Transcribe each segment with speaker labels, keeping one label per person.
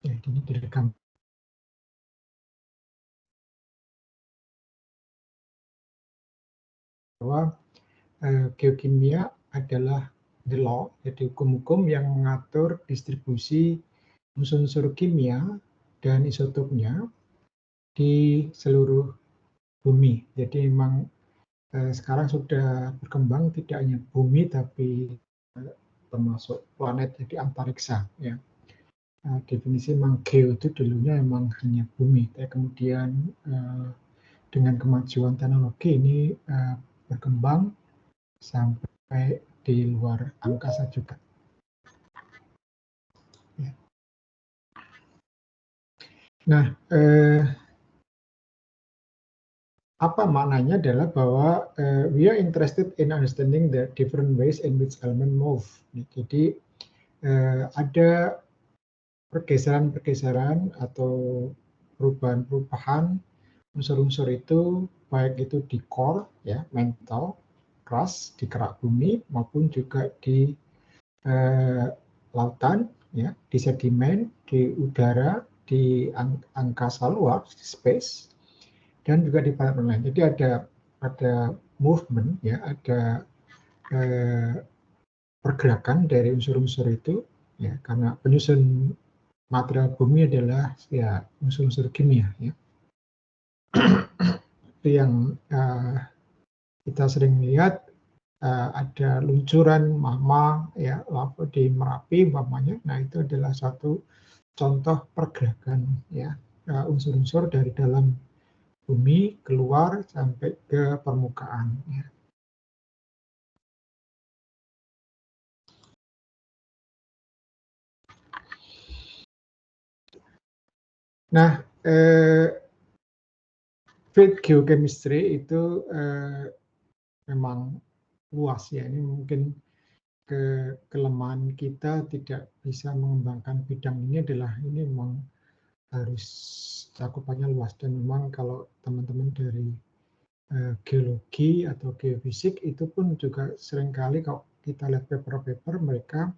Speaker 1: Ya, ini direkam. Bahwa geokimia adalah the law, jadi hukum-hukum yang mengatur distribusi unsur-unsur kimia dan isotopnya di seluruh bumi. Jadi memang sekarang sudah berkembang tidak hanya bumi tapi termasuk planet, jadi antariksa. Ya. Definisi memang geo itu dulunya memang hanya bumi, tapi kemudian dengan kemajuan teknologi ini berkembang sampai di luar angkasa juga. Ya. Nah, apa maknanya adalah bahwa we are interested in understanding the different ways in which element move. Jadi ada pergeseran-pergeseran atau perubahan-perubahan unsur-unsur itu, baik itu di core, ya, mantle, crust, di kerak bumi, maupun juga di lautan, ya, di sedimen, di udara, di angkasa luar, space, dan juga di planet lain. Jadi ada movement, ya, ada pergerakan dari unsur-unsur itu, ya, karena penyusun material bumi adalah ya unsur-unsur kimia, ya. Itu yang kita sering lihat ada luncuran magma, ya, lava di Merapi umpamanya. Nah, itu adalah satu contoh pergerakan, ya, unsur-unsur dari dalam bumi keluar sampai ke permukaan, ya. Nah, field geochemistry itu memang luas, ya. Ini mungkin kelemahan kita tidak bisa mengembangkan bidang ini adalah ini memang harus cakupannya luas, dan memang kalau teman-teman dari geologi atau geofisik itu pun juga seringkali kalau kita lihat paper-paper mereka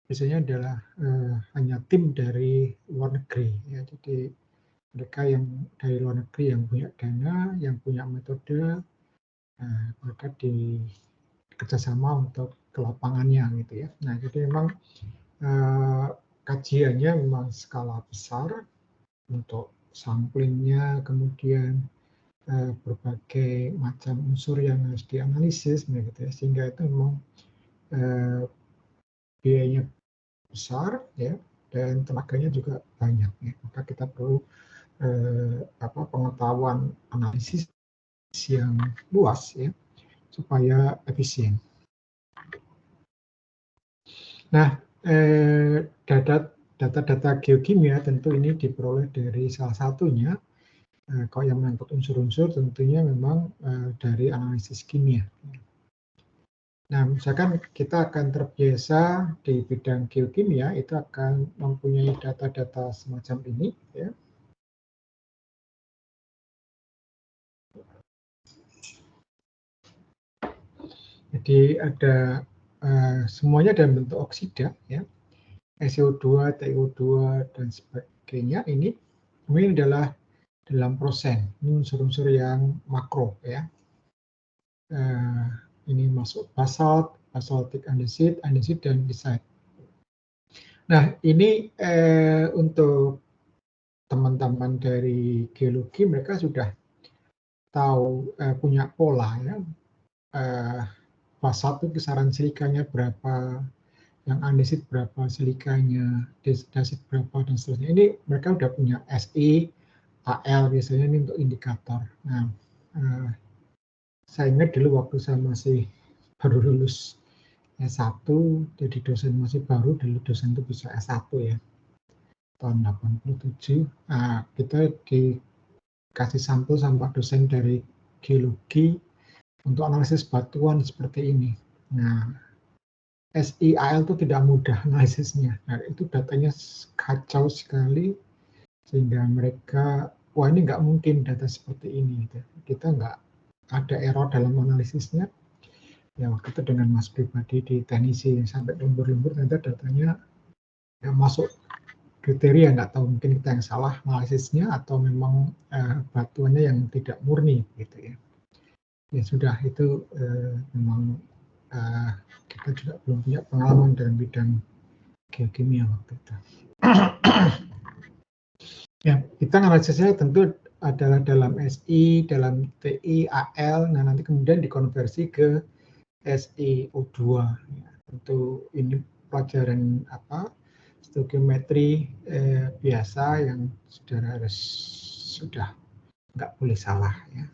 Speaker 1: biasanya adalah hanya tim dari luar negeri, ya. Jadi mereka yang dari luar negeri yang punya dana, yang punya metode, mereka kerjasama untuk ke lapangannya gitu, ya. Nah, jadi memang kajiannya memang skala besar untuk samplingnya, kemudian berbagai macam unsur yang harus dianalisis, gitu, ya. Sehingga itu memang biayanya besar, ya, dan tenaganya juga banyak, ya. Maka kita perlu pengetahuan analisis yang luas, ya, supaya efisien. Nah, data-data geokimia tentu ini diperoleh dari salah satunya, kalau yang menyangkut unsur-unsur tentunya memang dari analisis kimia. Nah, misalkan kita akan terbiasa di bidang geokimia, itu akan mempunyai data-data semacam ini, ya. Jadi ada semuanya dalam bentuk oksida, ya. SiO2, TiO2, dan sebagainya ini adalah dalam persen. Ini unsur-unsur yang makro, ya. Ini masuk basalt, basaltic andesite, dan andesite. Nah, ini untuk teman-teman dari geologi mereka sudah tahu, punya pola, ya. Basalt itu kisaran silikanya berapa, yang andesit berapa silikanya, dasit berapa, dan seterusnya. Ini mereka udah punya SI, AL biasanya ini untuk indikator. Nah, saya ingat dulu waktu saya masih baru lulus S1, jadi dosen masih baru, dulu dosen itu bisa S1, ya, tahun 87. Nah, kita dikasih sampel sama dosen dari geologi untuk analisis batuan seperti ini. Nah, SIAL itu tidak mudah analisisnya. Nah, itu datanya kacau sekali, sehingga mereka, wah ini nggak mungkin data seperti ini. Kita nggak ada error dalam analisisnya. Ya, waktu itu dengan Mas pribadi di teknisi sampai lembur-lembur, ternyata datanya ya, masuk kriteria, nggak tahu mungkin kita yang salah analisisnya atau memang batuannya yang tidak murni gitu ya. Ya sudah, itu memang kita juga belum punya pengalaman dalam bidang geokimia waktu itu. Ya, kita analisisnya tentu adalah dalam SI, dalam TI, AL, nah nanti kemudian dikonversi ke SiO2. Ya, tentu ini pelajaran stoikiometri biasa yang saudara harus sudah nggak boleh salah ya.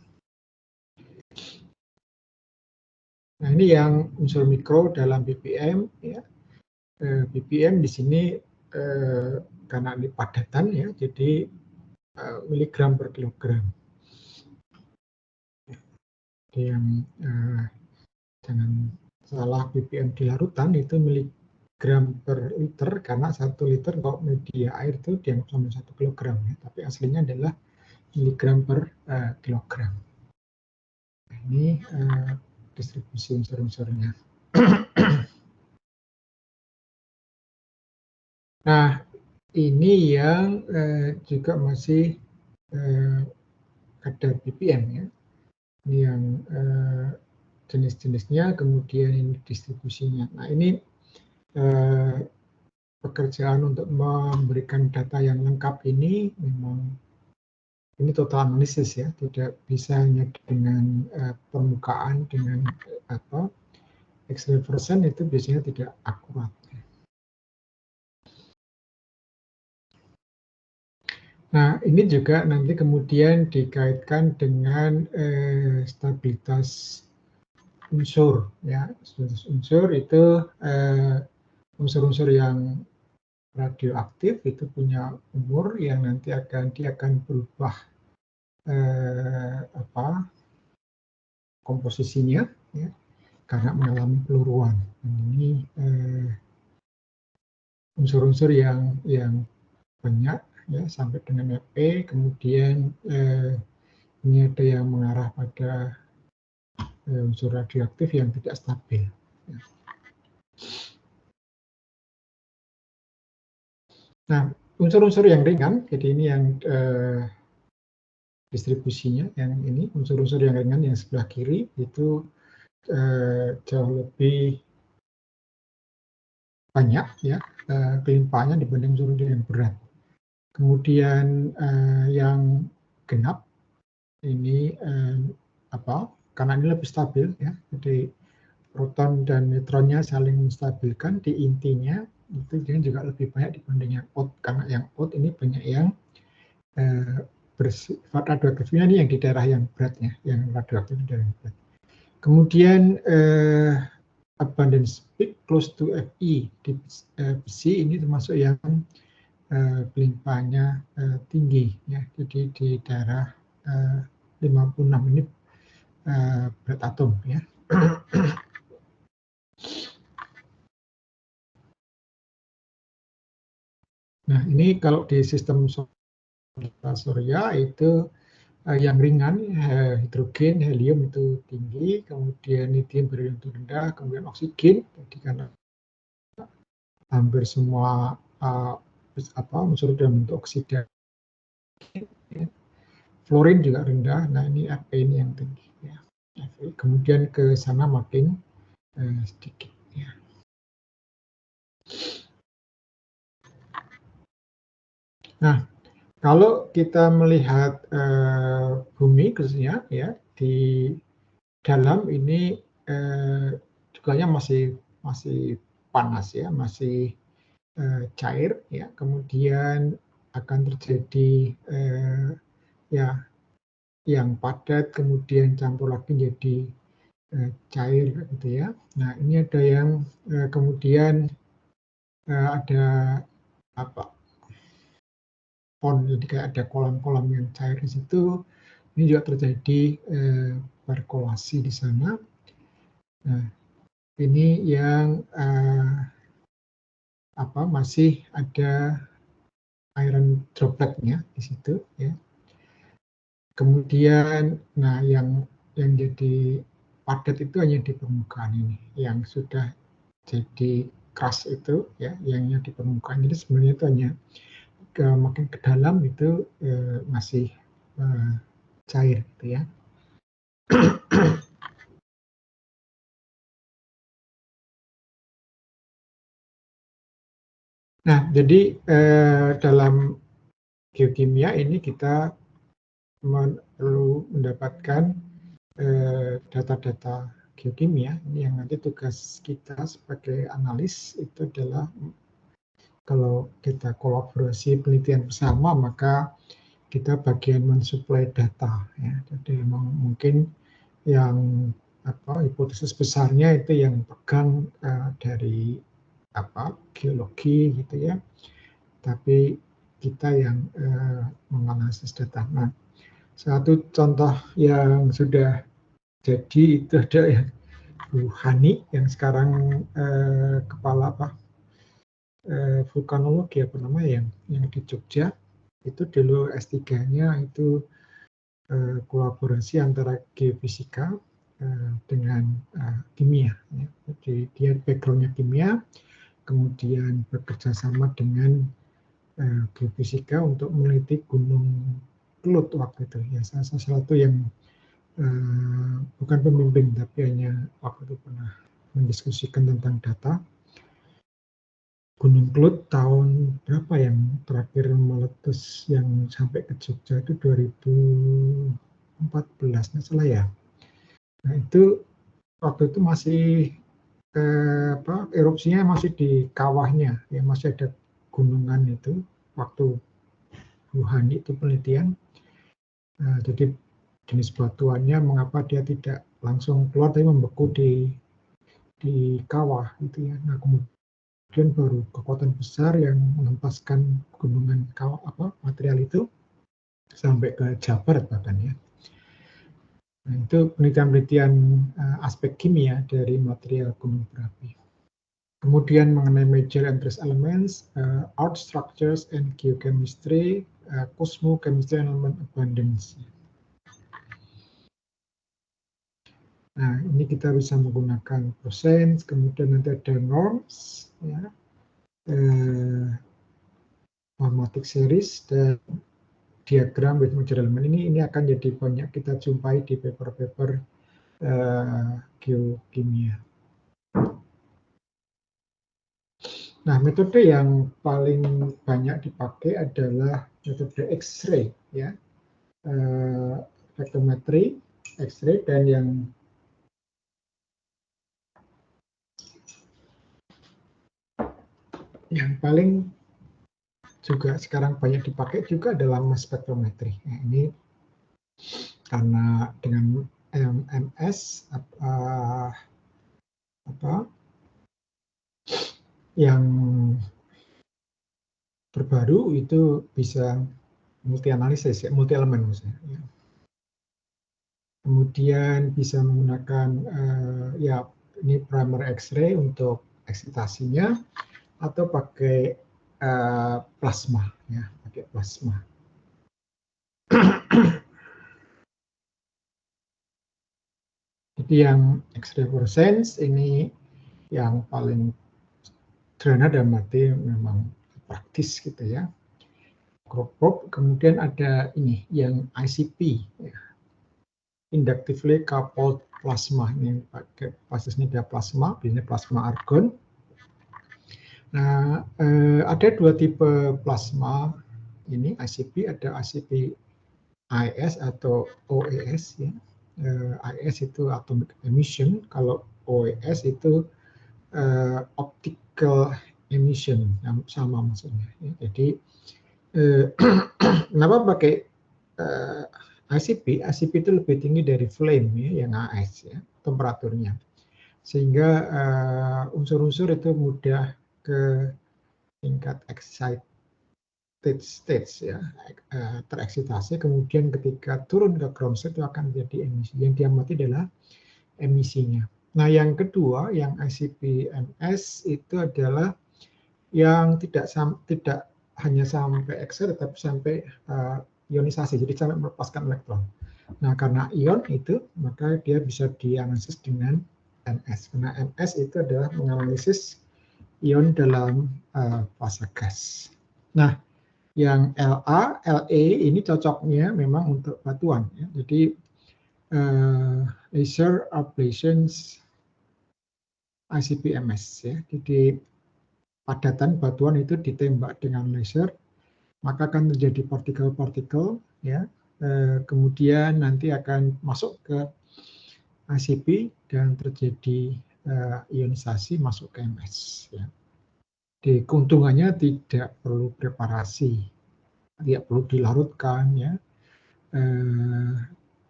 Speaker 1: Nah ini yang unsur mikro dalam BPM ya. BPM di sini karena ini padatan ya, jadi miligram per kilogram. Jadi yang jangan salah, BPM di larutan itu miligram per liter, karena 1 liter kalau media air itu dianggap sama 1 kilogram ya, tapi aslinya adalah miligram per kilogram. Nah, ini distribusi unsur-unsurnya. Nah, ini yang juga masih kadar BPM ya. Ini yang jenis-jenisnya, kemudian ini distribusinya. Nah, ini pekerjaan untuk memberikan data yang lengkap ini memang ini total analisis ya, tidak bisa hanya dengan permukaan, dengan X-ray percent itu biasanya tidak akurat. Nah, ini juga nanti kemudian dikaitkan dengan stabilitas unsur ya. Stabilitas unsur itu unsur-unsur yang radioaktif itu punya umur yang nanti dia akan berubah komposisinya ya, karena mengalami peluruan. Ini unsur-unsur yang banyak ya, sampai dengan Fe, kemudian ini ada yang mengarah pada unsur radioaktif yang tidak stabil. Ya. Nah, unsur-unsur yang ringan, jadi ini yang distribusinya, yang ini unsur-unsur yang ringan yang sebelah kiri itu jauh lebih banyak ya kelimpahannya dibanding unsur-unsur yang berat. Kemudian yang genap ini karena ini lebih stabil ya, jadi proton dan neutronnya saling menstabilkan di intinya, itu dia juga lebih banyak dibanding yang odd, karena yang odd ini banyak yang bersifat radioaktifnya ini yang di daerah yang beratnya, yang radioaktif di daerah yang berat. Kemudian abundance peak close to Fe di besi ini termasuk yang pelimpahannya tinggi ya, jadi di daerah 56 ini berat atom ya. Nah, ini kalau di sistem surya itu yang ringan, hidrogen, helium itu tinggi, kemudian lithium berion itu rendah, kemudian oksigen, jadi karena hampir semua unsur dalam bentuk oksida. Fluorin juga rendah, nah ini Fe ini yang tinggi. Ya. Kemudian ke sana makin sedikit. Ya. Nah, kalau kita melihat bumi khususnya ya, di dalam ini juga masih panas ya, masih cair ya, kemudian akan terjadi ya yang padat, kemudian campur lagi jadi cair gitu ya. Nah, ini ada yang kemudian ada jadi kayak ada kolam-kolam yang cair di situ. Ini juga terjadi perkolasi di sana. Nah, ini yang masih ada iron dropletnya di situ ya. Kemudian, nah yang jadi padat itu hanya di permukaan ini, yang sudah jadi keras itu ya, yang di permukaan ini sebenarnya itu hanya makin ke dalam itu masih cair gitu ya. Nah, jadi dalam geokimia ini kita perlu mendapatkan data-data geokimia. Ini yang nanti tugas kita sebagai analis itu adalah kalau kita kolaborasi penelitian bersama, maka kita bagian mensuplai data. Ya. Jadi memang mungkin yang hipotesis besarnya itu yang pegang dari geologi gitu ya. Tapi kita yang menganalisis data. Nah, satu contoh yang sudah jadi itu ada yang Bu Hani yang sekarang kepala vulkanologi yang di Jogja. Itu dulu S3-nya itu kolaborasi antara geofisika dengan kimia. Ya. Jadi dia background-nya kimia, kemudian bekerja sama dengan geofisika untuk meneliti Gunung Kelut waktu itu. Ya, salah satu yang bukan pembimbing, tapi hanya waktu itu pernah mendiskusikan tentang data. Gunung Kelut tahun berapa yang terakhir meletus yang sampai ke Jogja itu 2014, nggak salah ya. Nah itu waktu itu masih erupsinya masih di kawahnya, ya masih ada gunungan itu waktu Wuhan itu penelitian. Jadi jenis batuannya mengapa dia tidak langsung keluar tapi membeku di kawah gitu ya. Nah kemudian baru kekuatan besar yang menghempaskan gunungan material itu sampai ke Jabar bahkan ya. Nah, itu penelitian-penelitian aspek kimia dari material gunung berapi. Kemudian mengenai major and trace elements, art structures and geochemistry, cosmochemistry and element abundance. Nah, ini kita bisa menggunakan percent, kemudian nanti ada norms, ya, magmatic series, dan diagram with major element. Ini akan jadi banyak kita jumpai di paper-paper geokimia. Nah, metode yang paling banyak dipakai adalah metode X-ray, ya, spectrometry, X-ray, dan yang paling juga sekarang banyak dipakai juga adalah mass spectrometry. Nah, ini karena dengan MS yang terbaru itu bisa multi analisis, ya, multi elemen maksudnya. Ya. Kemudian bisa menggunakan ya ini primary X-ray untuk eksitasinya atau pakai plasma, ya, pakai plasma. Jadi yang X-ray fluorescence ini yang paling sederhana dan mati memang praktis gitu ya. Kemudian ada ini yang ICP, ya. Inductively coupled plasma, ini pakai basisnya dia plasma, biasanya plasma argon. Nah, ada dua tipe plasma ini ICP, ada ICP IS atau OES ya. IS itu atomic emission, kalau OES itu optical emission, sama maksudnya. Ya. Jadi kenapa pakai ICP? ICP itu lebih tinggi dari flame ya, yang AS ya, temperaturnya, sehingga unsur-unsur itu mudah ke tingkat excited stage ya, tereksitasi, kemudian ketika turun ke ground state itu akan jadi emisi. Yang diamati adalah emisinya. Nah, yang kedua, yang ICP-MS itu adalah yang tidak hanya sampai excited, tetapi sampai ionisasi, jadi sampai melepaskan elektron. Nah, karena ion itu, maka dia bisa dianalisis dengan MS. Karena MS itu adalah menganalisis ion dalam fase gas. Nah, Yang LA, LE ini cocoknya memang untuk batuan. Ya. Jadi laser ablations ICP-MS. Ya. Jadi padatan batuan itu ditembak dengan laser, maka akan terjadi partikel-partikel, ya. Kemudian nanti akan masuk ke ICP dan terjadi ionisasi masuk ke MS. Ya. Jadi keuntungannya tidak perlu preparasi, tidak perlu dilarutkan, ya.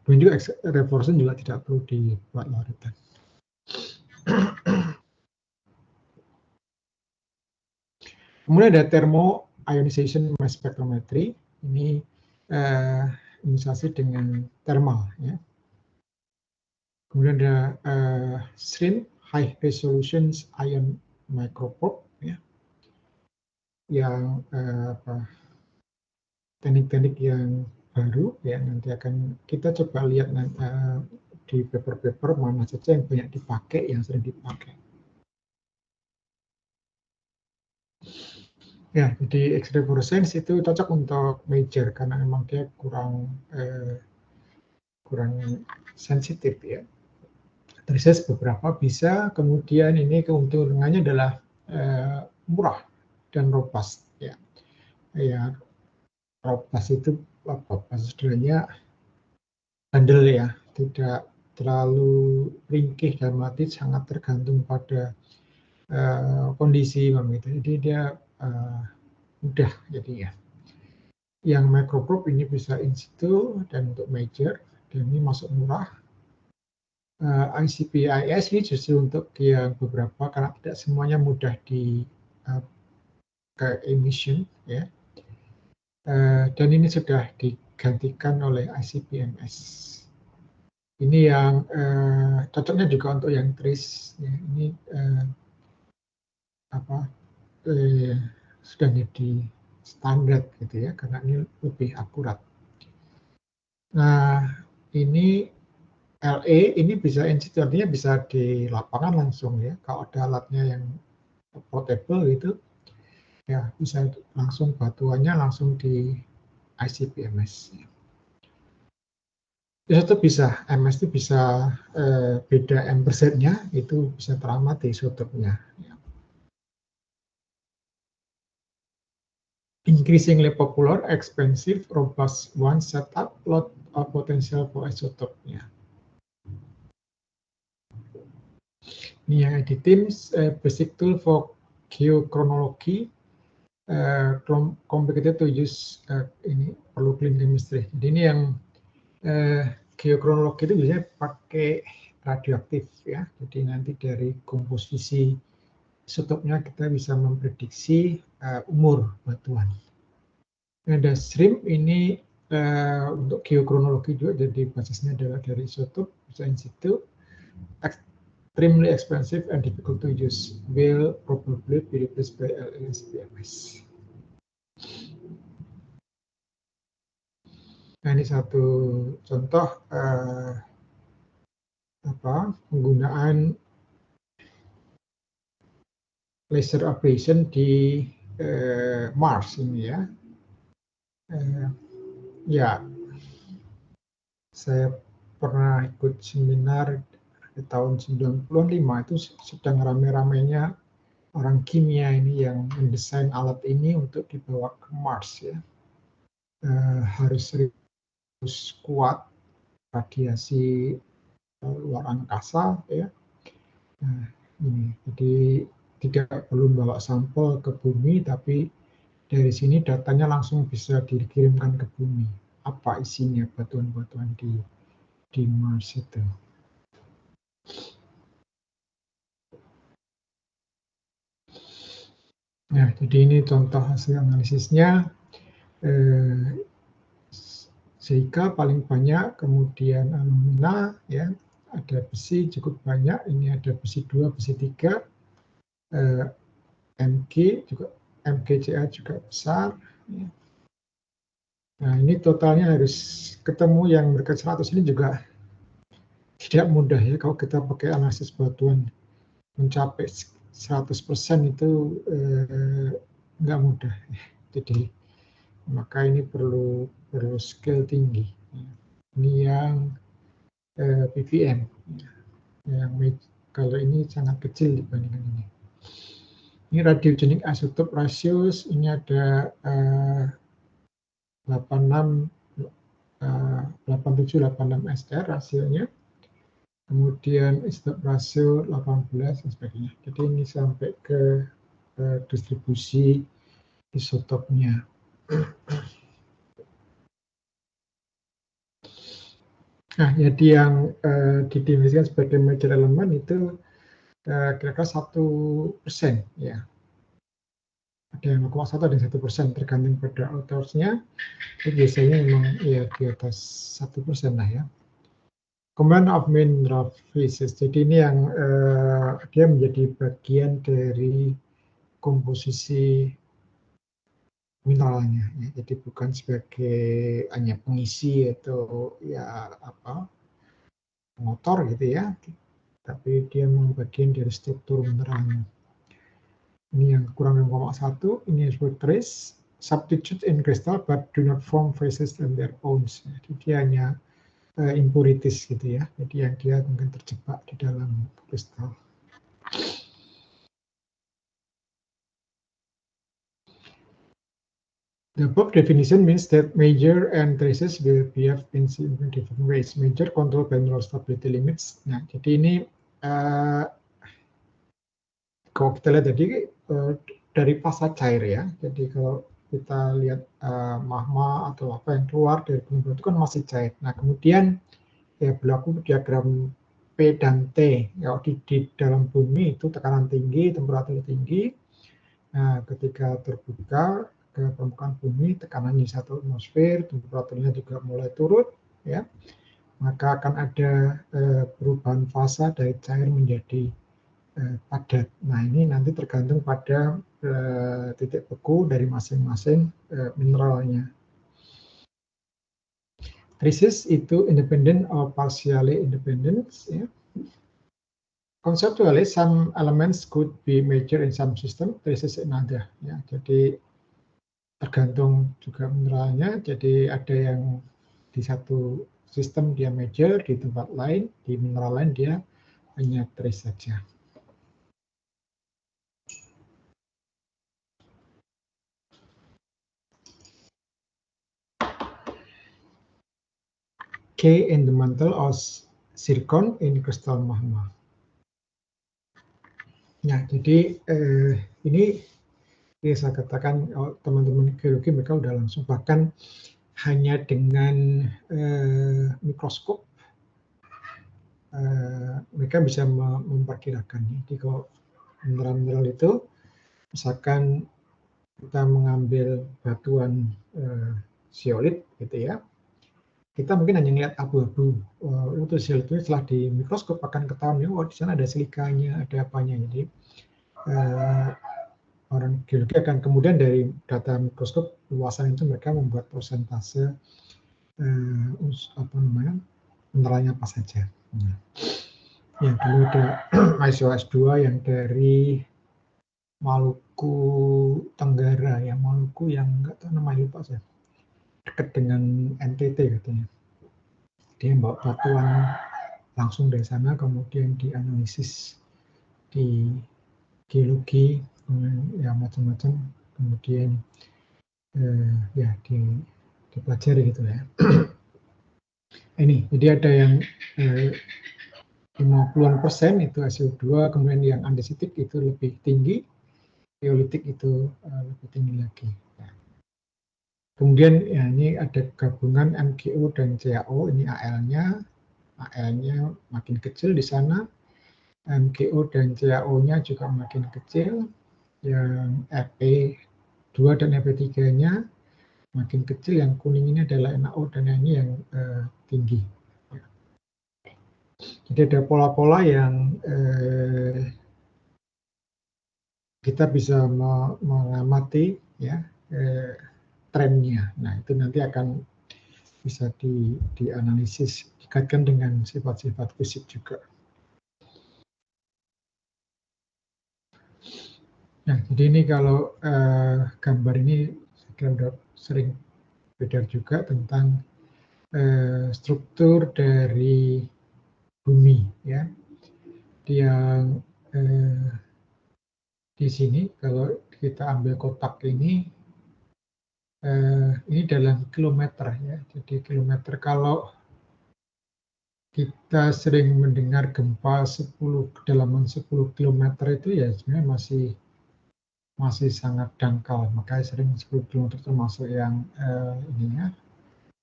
Speaker 1: Dan juga reformation juga tidak perlu dibuat larutan. Kemudian ada thermo ionization mass spectrometry. Ini ionisasi dengan thermal, ya. Kemudian ada SRIM, high resolution ion microprobe, ya, yang teknik-teknik yang baru, ya, nanti akan kita coba lihat di paper-paper mana saja yang banyak dipakai, yang sering dipakai. Ya, jadi X-ray fluorescence itu cocok untuk major karena memang dia kurang sensitif, ya. Terus beberapa bisa, kemudian ini keuntungannya adalah murah dan robust, ya. Ya, robust itu apa? Sebenarnya handal, ya, tidak terlalu ringkih dan mati, sangat tergantung pada kondisi begitu. Jadi dia mudah jadinya. Yang microprobe ini bisa in situ dan untuk major, dan ini masuk murah. ICP-IS ini justru untuk yang beberapa, karena tidak semuanya mudah di ke emission, ya. Dan ini sudah digantikan oleh ICP-MS. Ini yang cocoknya juga untuk yang trace, ya. Ini sudah jadi standar gitu, ya, karena ini lebih akurat. Nah, ini LE ini bisa in situ, artinya bisa di lapangan langsung, ya. Kalau ada alatnya yang portable gitu, ya bisa langsung batuannya langsung di ICP-MS. Itu bisa, MS itu bisa beda ampersandnya, itu bisa teramati isotopnya. Ya. Increasingly popular, expensive, robust one setup, lot of potential for isotopnya. Ini yang di Teams, basic tool for geochronology, complicated to use, ini perlu clean chemistry. Jadi ini yang geokronologi itu biasanya pakai radioaktif, ya. Jadi nanti dari komposisi isotopnya kita bisa memprediksi umur batuan. Ada SRIM ini untuk geokronologi juga, jadi basisnya adalah dari isotop, bisa in situ. Extremely expensive and difficult to use, will probably be replaced by LSPMS. Nah, ini satu contoh penggunaan laser ablation di Mars ini, ya. Ya, saya pernah ikut seminar di tahun 95, itu sedang rame-ramenya orang kimia ini yang mendesain alat ini untuk dibawa ke Mars, ya. Harus kuat radiasi luar angkasa, ya. Nah, ini jadi tidak perlu bawa sampel ke bumi, tapi dari sini datanya langsung bisa dikirimkan ke bumi. Apa isinya batuan-batuan di Mars itu. Nah, jadi ini contoh hasil analisisnya. Silika paling banyak, kemudian alumina, ya, ada besi cukup banyak. Ini ada besi 2, besi 3, Mg juga, MgCa juga besar. Ya. Nah, ini totalnya harus ketemu yang berkat 100 ini juga tidak mudah, ya. Kalau kita pakai analisis batuan mencapai 100% itu nggak mudah. Jadi maka ini perlu skill tinggi. Ini yang PVM, yang kalau ini sangat kecil dibandingkan ini. Ini radiogenic isotope ratios, ini ada 87, 86 SR rasionya. Kemudian isotope rasio 18 dan sebagainya. Jadi ini sampai ke distribusi isotopnya. Nah, jadi yang didefinisikan sebagai major element itu kira-kira 1%, ya. Ada yang 0,1 dan 1%, tergantung pada autorsnya. Itu biasanya memang ya di atas 1% lah ya. Command of mineral phases. Jadi ini yang dia menjadi bagian dari komposisi mineralnya, ya. Jadi bukan sebagai hanya pengisi atau ya apa motor gitu ya, tapi dia memang bagian dari struktur mineralnya. Ini yang kurang 0,1, ini disebut trace, substitute in crystal but do not form phases on their own. Jadi dia hanya impurities gitu ya, jadi yang dia mungkin terjebak di dalam kristal. The above definition means that major and traces will behave in different ways. Major control by mineral stability limits. Nah, jadi ini kalau kita lihat tadi dari fasa cair ya. Jadi kalau kita lihat magma atau apa yang keluar dari bumi itu kan masih cair. Nah, kemudian ya berlaku diagram P dan T. Kalau di dalam bumi itu tekanan tinggi, temperatur tinggi. Nah, ketika terbuka ke permukaan bumi, tekanannya 1 atmosfer, temperaturnya juga mulai turun, ya, maka akan ada perubahan fasa dari cair menjadi padat. Nah, ini nanti tergantung pada titik beku dari masing-masing mineralnya. Traces itu independent or partially independent, ya. Conceptually, some elements could be major in some system, traces in other. Ya, jadi tergantung juga mineralnya. Jadi ada yang di satu sistem dia major, di tempat lain, di mineral lain dia hanya trace saja. K in the mantle of zircon in crystal magma. Nah, jadi ini ya saya katakan teman-teman geologi mereka udah langsung, bahkan hanya dengan mikroskop mereka bisa memperkirakan. Jadi kalau mineral-mineral itu, misalkan kita mengambil batuan zeolit gitu ya, kita mungkin hanya melihat abu-abu. Itu zeolit itu setelah di mikroskop akan ketahuan, oh di sana ada silikanya, ada apanya. Jadi orang geologi akan kemudian dari data mikroskop luasan itu mereka membuat persentase apa namanya mineralnya apa saja. Nah, yang dulu ada ISO-S2 yang dari Maluku Tenggara, ya Maluku yang nggak tahu namanya lupa saya, dekat dengan NTT katanya. Dia bawa batuan langsung dari sana, kemudian dianalisis di geologi, ya macam-macam, kemudian ya dipelajari gitu ya. Ini, jadi ada yang 50% itu SO2, kemudian yang andesitik itu lebih tinggi, eolitik itu lebih tinggi lagi. Kemudian ya ini ada gabungan MgO dan CaO, ini AL-nya makin kecil di sana, MgO dan CaO-nya juga makin kecil, yang Fe2 dan Fe3-nya makin kecil, yang kuning ini adalah NaO dan ini yang tinggi. Jadi ada pola-pola yang kita bisa mengamati ya trennya. Nah, itu nanti akan bisa dianalisis, dikaitkan dengan sifat-sifat fisik juga. Nah, jadi ini kalau gambar ini kita udah sering belajar juga tentang struktur dari bumi, ya. Yang di sini kalau kita ambil kotak ini dalam kilometer, ya. Jadi kilometer, kalau kita sering mendengar gempa kedalaman 10 km itu ya sebenarnya masih sangat dangkal, makanya sering 10 km termasuk yang ininya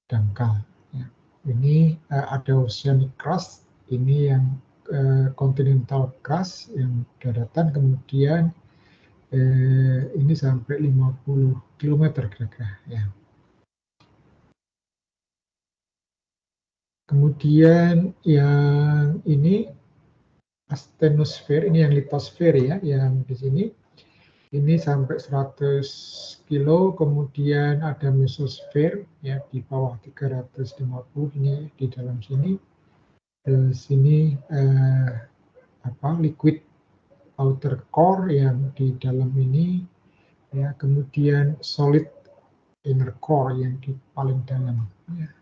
Speaker 1: dangkal. Ya. Ini ada oceanic crust, ini yang continental crust yang daratan, kemudian ini sampai 50 km kira-kira. Ya. Kemudian yang ini astenosfer, ini yang litosfer, ya, yang di sini. Ini sampai 100 kilo, kemudian ada mesosfer, ya, di bawah 350, ini di dalam sini. Di sini liquid outer core yang di dalam ini, ya, kemudian solid inner core yang di paling dalam. Ya.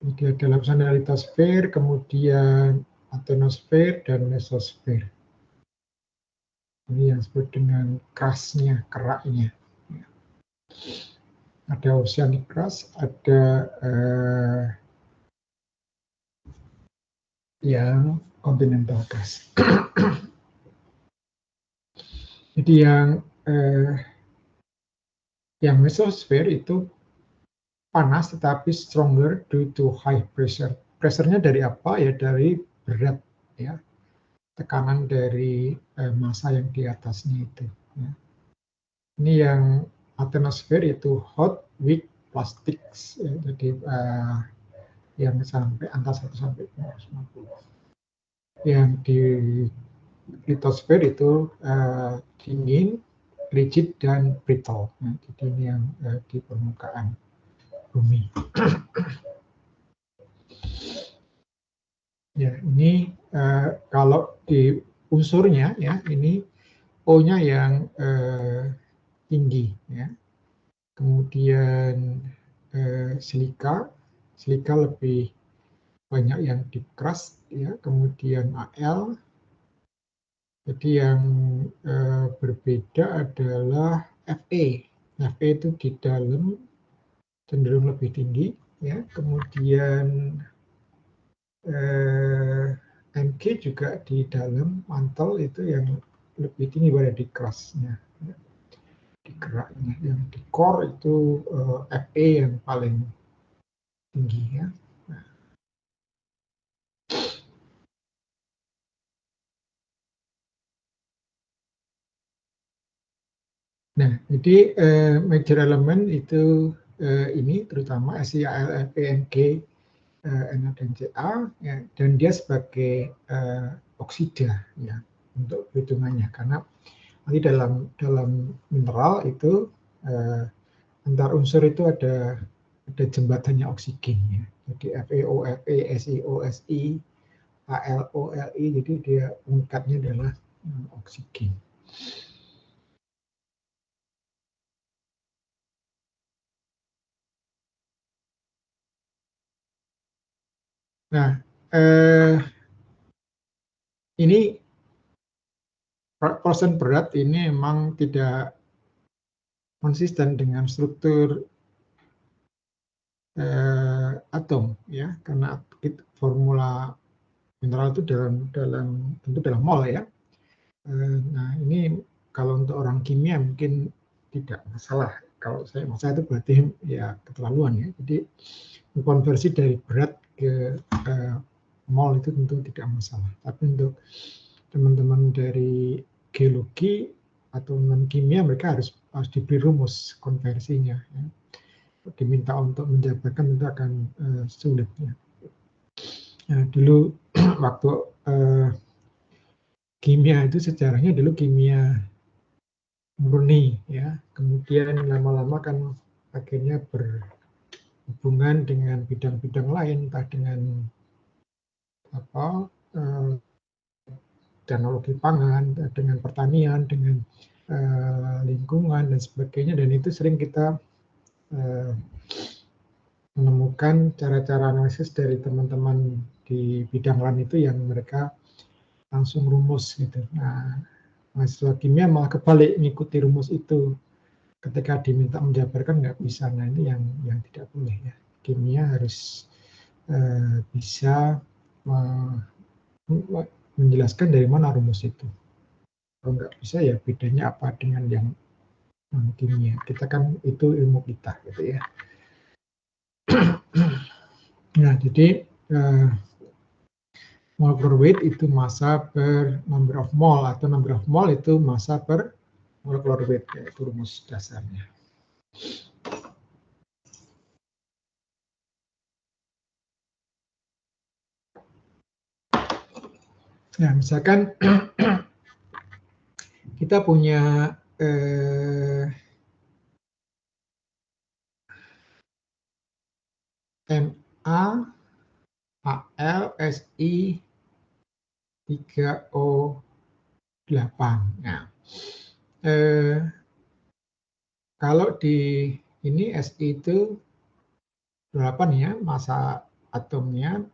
Speaker 1: Di dalam sana litosfer, kemudian asthenosfer dan mesosfer. Ini yang disebut dengan crust-nya, keraknya. Ada oceanic crust, ada yang continental crust. Jadi yang mesosfer itu panas tetapi stronger due to high pressure. Pressure-nya dari apa? Ya dari berat, ya. Tekanan dari massa yang di atasnya itu. Ya. Ini yang asthenosfer itu hot, weak, plastics. Ya. Jadi yang sampai angka 1 sampai 250. Yang di litosfer itu dingin, rigid, dan brittle. Nah, jadi ini yang di permukaan bumi. Ya, ini kalau di unsurnya, ya, ini O-nya yang tinggi, ya. Kemudian silika lebih banyak yang di crust, ya. Kemudian Al. Jadi yang berbeda adalah Fe. Fe itu di dalam cenderung lebih tinggi, ya. Kemudian Mg juga di dalam mantel itu yang lebih tinggi pada di crust-nya, ya. Di keraknya. Yang di core itu Fe yang paling tinggi, ya. Nah, jadi major element itu ini terutama Si, Al, Fe, Mg, Na dan Ca, ya, dan dia sebagai oksida, ya, untuk perhitungannya, karena nanti dalam mineral itu antar unsur itu ada jembatannya oksigen, ya. Jadi FeO, Fe, SiO, Si, AlO, Li, jadi dia pengikatnya adalah oksigen. Nah, ini persen berat ini memang tidak konsisten dengan struktur atom, ya, karena formula mineral itu tentu dalam mol, ya. Nah, ini kalau untuk orang kimia mungkin tidak masalah. Kalau saya itu berarti ya keterlaluan, ya. Jadi konversi dari berat ke mol itu tentu tidak masalah. Tapi untuk teman-teman dari geologi atau non kimia, mereka harus diberi rumus konversinya, ya. Diminta untuk menjabarkan itu akan sulit, ya. Nah, dulu waktu kimia itu sejarahnya dulu kimia murni, ya. Kemudian lama-lama kan akhirnya berhubungan dengan bidang-bidang lain, entah dengan teknologi pangan, dengan pertanian, dengan lingkungan dan sebagainya, dan itu sering kita menemukan cara-cara analisis dari teman-teman di bidang lain itu yang mereka langsung rumus gitu. Nah, mahasiswa kimia malah kebalik mengikuti rumus itu. Ketika diminta menjabarkan nggak bisa. Nah, ini yang tidak boleh ya. Kimia harus bisa menjelaskan dari mana rumus itu. Kalau nggak bisa ya bedanya apa dengan yang kimia. Kita kan itu ilmu kita gitu ya. Nah, jadi molecular weight itu massa per number of mole, atau number of mole itu massa per molecular weight, yaitu rumus dasarnya. Nah, misalkan kita punya Na, Al, Si, 3O8. Nah, kalau di ini Si itu 8 ya, massa atomnya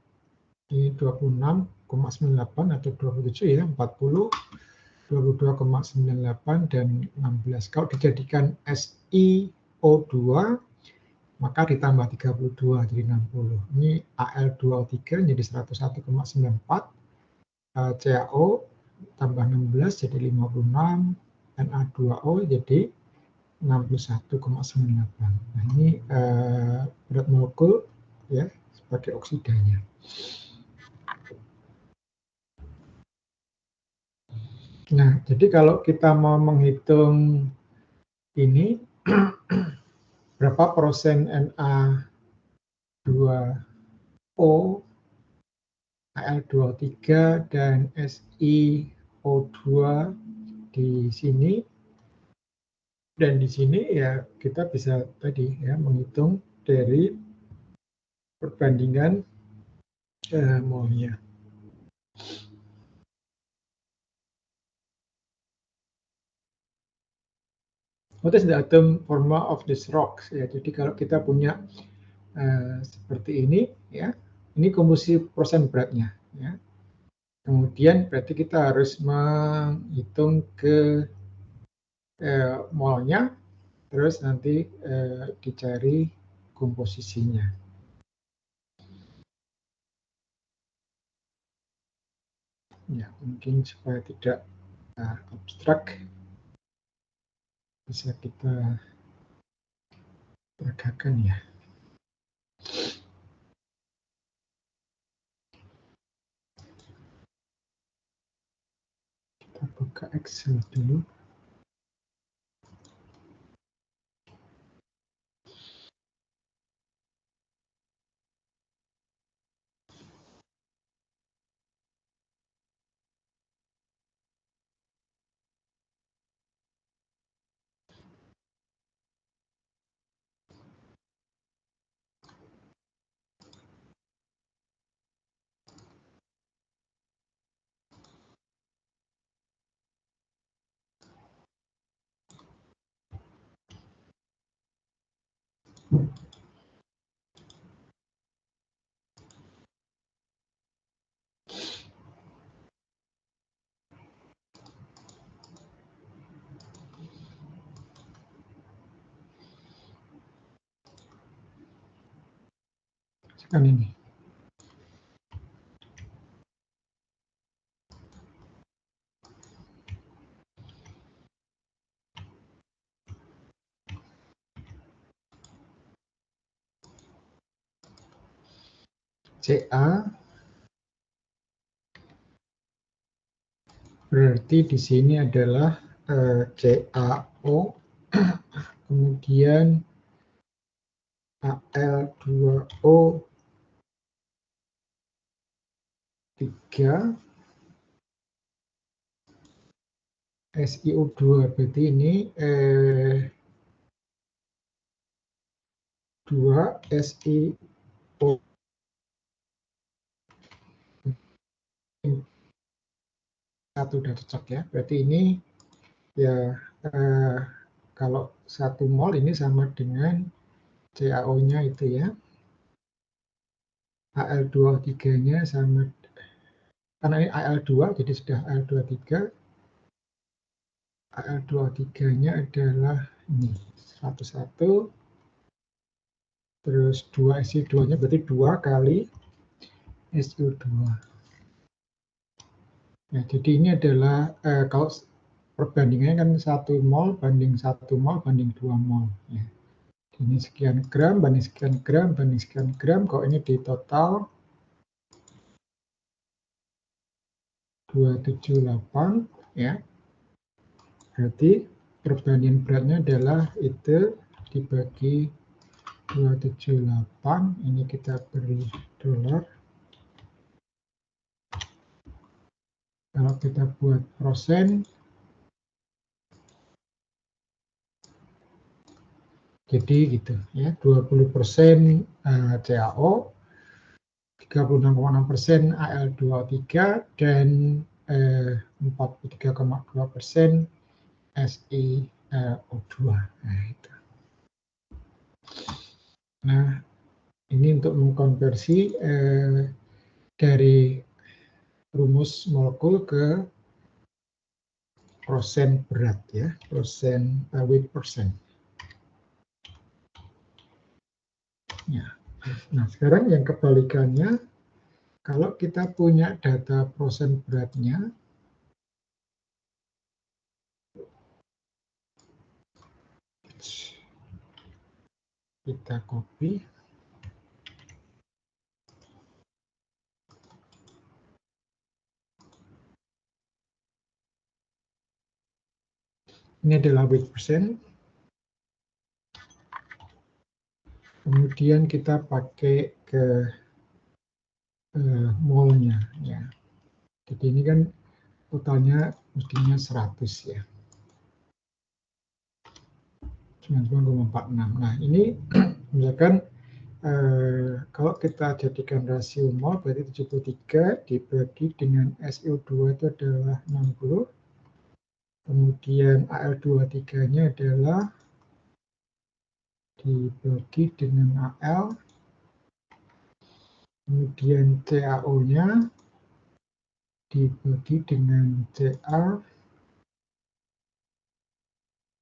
Speaker 1: ini 26,98 atau 27 ya, 40, 22,98 dan 16. Kalau dijadikan SiO2 maka ditambah 32 jadi 60. Ini Al2O3 jadi 101,94, CaO tambah 16 jadi 56, Na2O jadi 61,98. Nah, ini berat molekul ya sebagai oksidanya. Nah, jadi kalau kita mau menghitung ini berapa persen Na2O, Al2O3 dan SiO2 di sini, dan di sini ya kita bisa tadi ya menghitung dari perbandingan molnya. What is the atom formula of this rocks? Ya, jadi kalau kita punya seperti ini, ya, ini komposisi persen beratnya. Ya. Kemudian berarti kita harus menghitung ke molnya, terus nanti dicari komposisinya. Ya, mungkin supaya tidak abstrak, bisa kita peragakan ya. Kita buka Excel dulu. Kan ini. Ca berarti di sini adalah CaO, kemudian Al2O3, SiO2 berarti ini 2 SiO satu udah cocok ya. Berarti ini ya kalau 1 mol ini sama dengan CaO-nya itu ya. Al2O3-nya sama, karena ini Al2, jadi sudah Al23. Al2O3-nya adalah ini, 101. Terus 2 SiO2-nya berarti 2 kali SiO2. Nah, jadi ini adalah kalau perbandingannya kan 1 mol banding 1 mol banding 2 mol. Ya. Ini sekian gram banding sekian gram banding sekian gram. Kalau ini di total 278 ya. Berarti perbandingan beratnya adalah itu dibagi 278. Ini kita beri dolar. Kalau kita buat persen, jadi gitu ya, 20% CaO, 36,6% Al2O3, dan 43,2% SiO2. Nah, itu. Nah, ini untuk mengkonversi dari rumus molekul ke persen berat ya, persen weight percent. Ya. Nah, sekarang yang kebalikannya, kalau kita punya data persen beratnya, kita copy. Ini adalah weight percent. Kemudian kita pakai ke molnya ya. Jadi ini kan totalnya mestinya 100 ya. 90,46. Nah, ini misalkan kalau kita jadikan rasio mol berarti 73 dibagi dengan SiO2 itu adalah 60. Kemudian Al2O3-nya adalah dibagi dengan Al. Kemudian CaO-nya dibagi dengan Ca.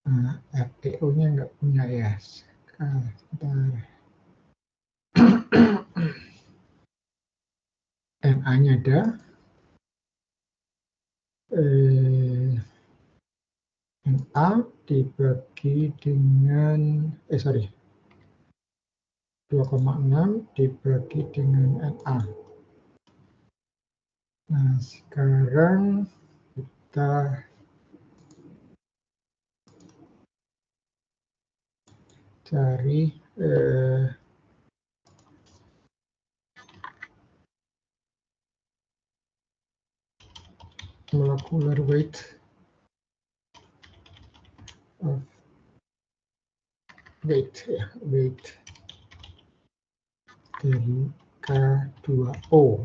Speaker 1: Nah, FeO-nya nggak punya ya. Sebentar. Na-nya ada. Na dibagi dengan, 2,6 dibagi dengan Na. Nah, sekarang kita cari molecular weight of weight dari K2O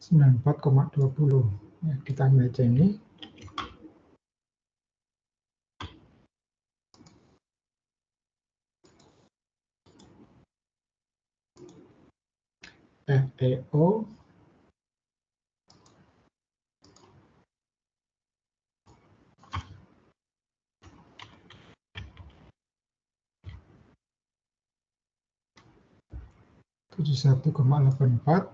Speaker 1: 94,20. Ya, kita baca ini. FeO tujuh satu koma 84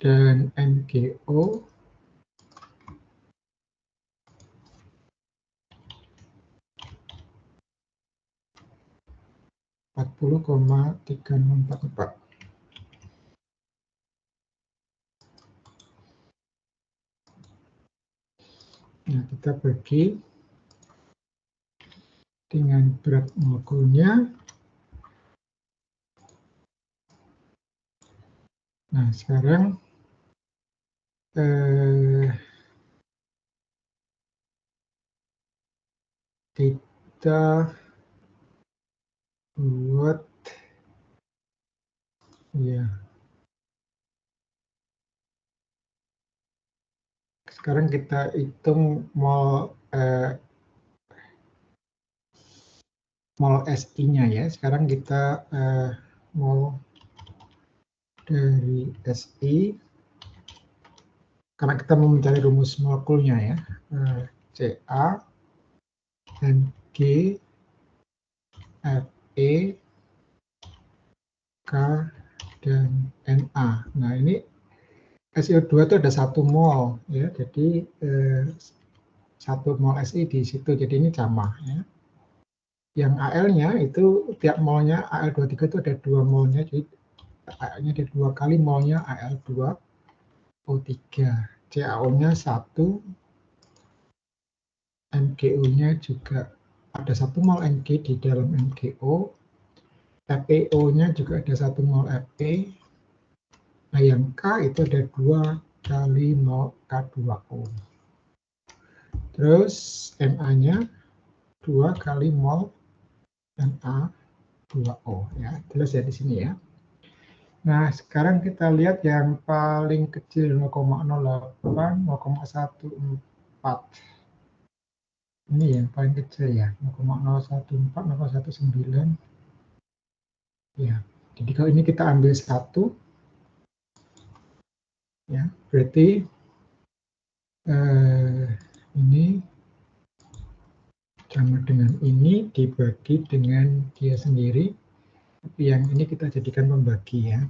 Speaker 1: dan MgO 40,3644. Nah, kita bagi dengan berat molekulnya. Nah, sekarang kita buat ya. Sekarang kita hitung mol SI-nya ya. Sekarang kita mol dari SI, karena kita mau mencari rumus molekulnya ya. Ca, Mg, Fe, K, dan Na. Nah ini SiO2 itu ada 1 mol ya, jadi 1 mol Si di situ, jadi ini sama ya. Yang Al-nya itu tiap molnya Al23 itu ada 2 molnya, jadi Al-nya ada 2 kali molnya Al2O3. CaO-nya 1, MgO-nya juga ada 1 mol Mg di dalam MgO, FeO-nya juga ada 1 mol Fe. Nah yang K itu ada 2 kali mol K2O. Terus Na-nya 2 kali mol Na2O ya. Jelas ya di sini ya. Nah, sekarang kita lihat yang paling kecil 0,08, 0,14. Ini yang paling kecil ya, 0,014, 0,19. Ya. Jadi kalau ini kita ambil 1 ya, berarti ini sama dengan ini dibagi dengan dia sendiri, tapi yang ini kita jadikan pembagi ya.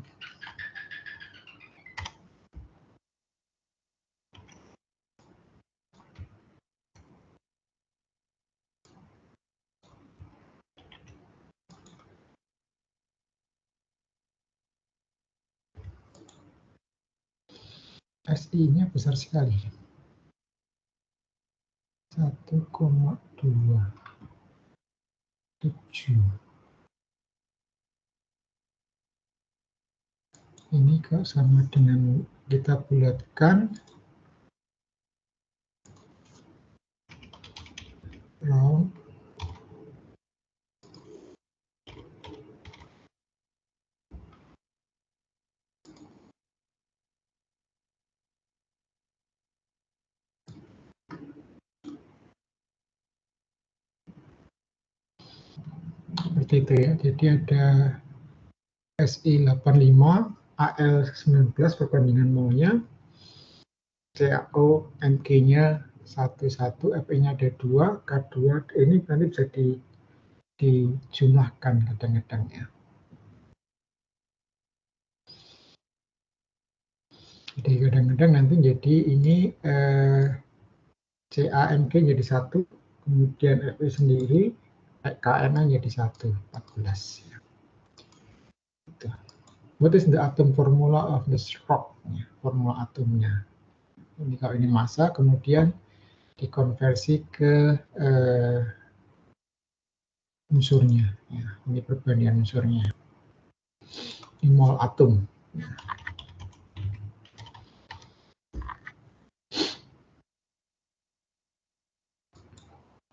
Speaker 1: SI-nya besar sekali, 1,27. Ini kalau sama dengan kita bulatkan, round, seperti itu ya. Jadi ada Si85, Al19 perbandingan molnya, CaO Mg-nya 1,1, Fe-nya ada 2, K2, ini nanti bisa dijumlahkan kadang-kadang ya. Jadi kadang-kadang nanti jadi ini CaMg jadi 1, kemudian Fe sendiri, Kna jadi 1, 14. Ya. Gitu. What is the atom formula of the rock? Ya, formula atomnya. Ini kalau ini massa, kemudian dikonversi ke unsurnya. Ya, ini perbandingan unsurnya. Ini mol atom. Ya.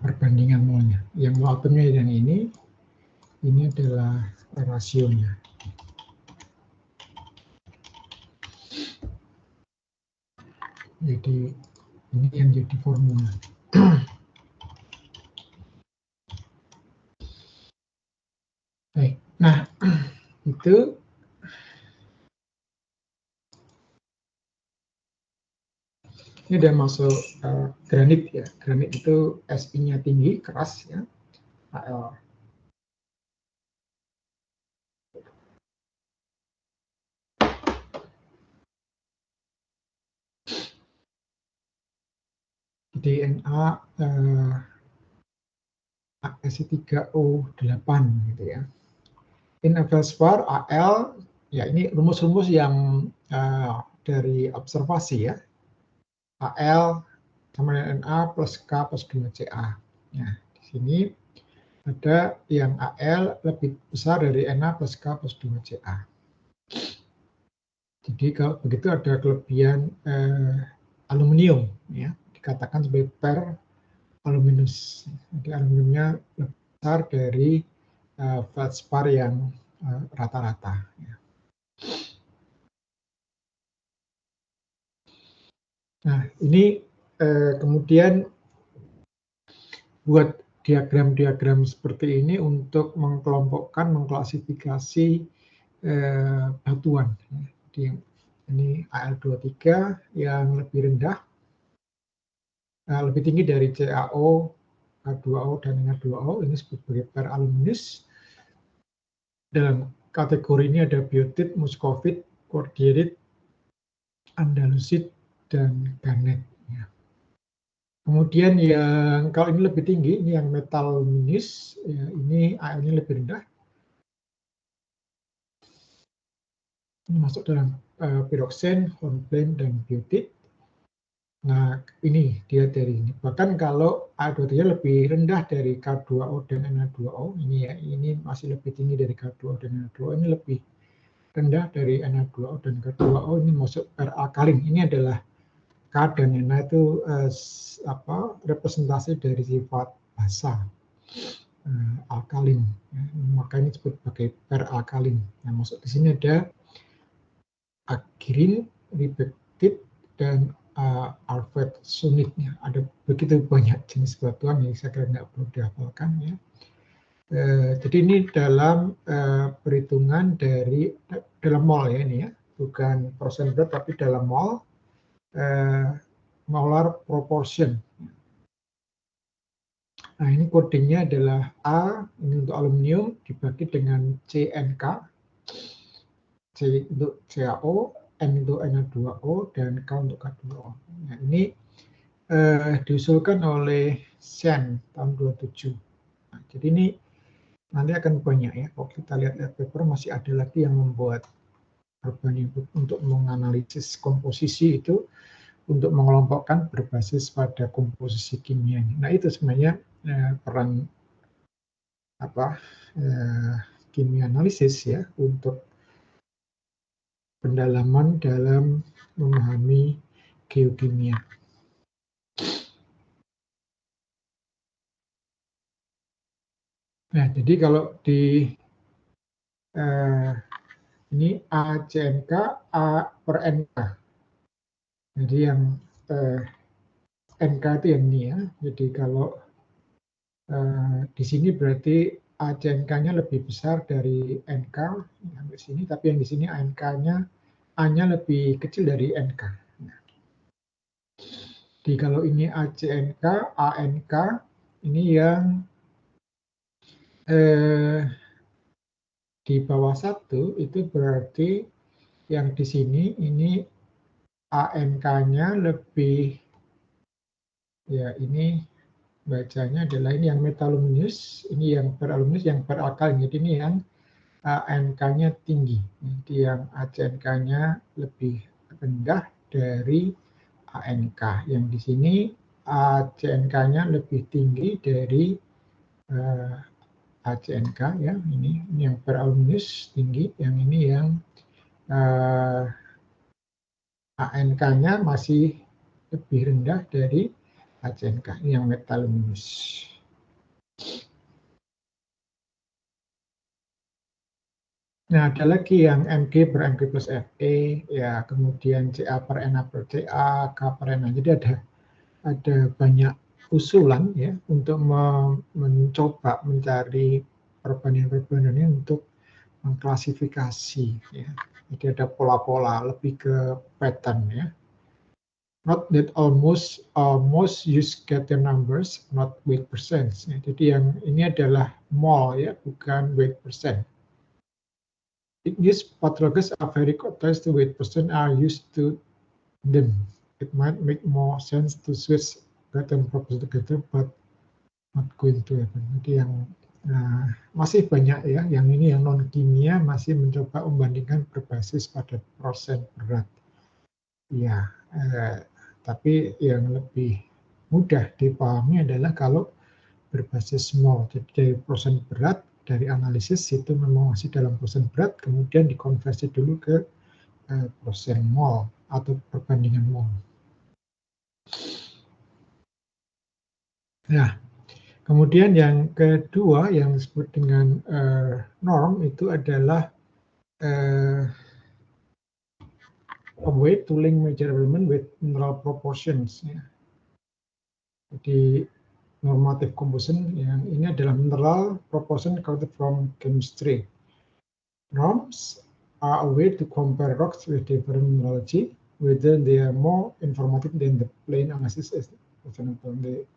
Speaker 1: Perbandingan molnya. Yang mol atomnya yang ini adalah rasionya. Jadi ini yang jadi formula. Baik, nah itu ini udah masuk granit ya. Granit itu Si-nya tinggi, keras ya. Al. DNA Si3O8 gitu ya. In a feldspar Al, ya ini rumus-rumus yang dari observasi ya. Al sama dengan Na plus K plus 2Ca. Ya, di sini ada yang Al lebih besar dari Na plus K plus 2Ca. Jadi kalau begitu ada kelebihan aluminium ya, dikatakan sebagai per aluminus. Jadi aluminiumnya lebih besar dari feldspar yang rata-rata. Nah, ini kemudian buat diagram-diagram seperti ini untuk mengkelompokkan, mengklasifikasi batuan. Jadi ini Al23 yang lebih rendah, lebih tinggi dari CaO, K2O, dan Na2O, ini disebut sebagai peralumnis. Dalam kategori ini ada biotit, muscovite, cordierit, andalusit, dan garnet. Kemudian yang kalau ini lebih tinggi, ini yang metal minis, ya, ini AL-nya lebih rendah. Ini masuk dalam piroksen, hornblende, dan biotit. Nah, ini dia dari ini. Bahkan kalau A23 lebih rendah dari K2O dan Na2O, ini ya, ini masih lebih tinggi dari K2O dan Na2O, ini lebih rendah dari Na2O dan K2O, ini masuk peralkalin. Ini adalah K dan Na itu representasi dari sifat basa, alkalin. Makanya disebut sebagai peralkalin. Nah, masuk di sini ada agirin, ribektit, dan alphet-sunitnya. Ada begitu banyak jenis batuan yang saya kira nggak perlu dihafalkan ya. Jadi ini dalam perhitungan dari dalam mol ya ini ya, bukan persen berat tapi dalam mol, molar proportion. Nah ini kodenya adalah A ini untuk aluminium dibagi dengan CNK, C untuk CaO, N untuk Na2O, dan K untuk K2O. Nah, ini diusulkan oleh Shen tahun 27. Nah, jadi ini nanti akan banyak ya. Kalau kita lihat paper masih ada lagi yang membuat perbandingan untuk menganalisis komposisi itu untuk mengelompokkan berbasis pada komposisi kimianya. Nah itu sebenarnya peran kimia analisis ya untuk pendalaman dalam memahami geokimia. Nah, jadi kalau di ini ACNK, A per NK. Jadi yang NK itu yang ini ya. Jadi kalau di sini berarti ACNK-nya lebih besar dari NK sampai sini, tapi yang di sini ANK-nya A-nya lebih kecil dari NK. Nah, jadi kalau ini ACNK, ANK ini yang di bawah 1 itu berarti yang di sini ini ANK-nya lebih, ya ini bacanya adalah ini yang metaluminous, ini yang peraluminius, yang peralkalin. Jadi ini yang ANK-nya tinggi. Jadi yang ACNK-nya lebih rendah dari ANK. Yang di sini ACNK-nya lebih tinggi dari ACNK ya. Ini yang peraluminius tinggi, yang ini yang ANK-nya masih lebih rendah dari ACNK, ini yang metaluminous. Nah, ada lagi yang Mg per Mg plus Fe, ya, kemudian Ca per Na per Ca, K per Na. Jadi ada banyak usulan ya untuk mencoba mencari perbandingan-perbandingan untuk mengklasifikasi ya. Jadi ada pola-pola lebih ke pattern ya. Not that almost use scatter numbers, not weight percent. Ya, jadi yang ini adalah mol ya, bukan weight percent. These pathologies are very close to weight percent are used to them. It might make more sense to switch pattern properties together, but not going to happen. Jadi yang masih banyak ya, yang ini yang non kimia masih mencoba membandingkan berbasis pada persen berat. Ya, tapi yang lebih mudah dipahami adalah kalau berbasis mol. Jadi dari persen berat, dari analisis itu memang masih dalam persen berat, kemudian dikonversi dulu ke persen mol atau perbandingan mol. Nah, Kemudian yang kedua yang disebut dengan norm itu adalah a way to link major element with mineral proportions. Ya. Jadi normative composition yang ini adalah mineral proportion collected from chemistry. Norms are a way to compare rocks with different mineralogy, whether they are more informative than the plain analysis. For example, the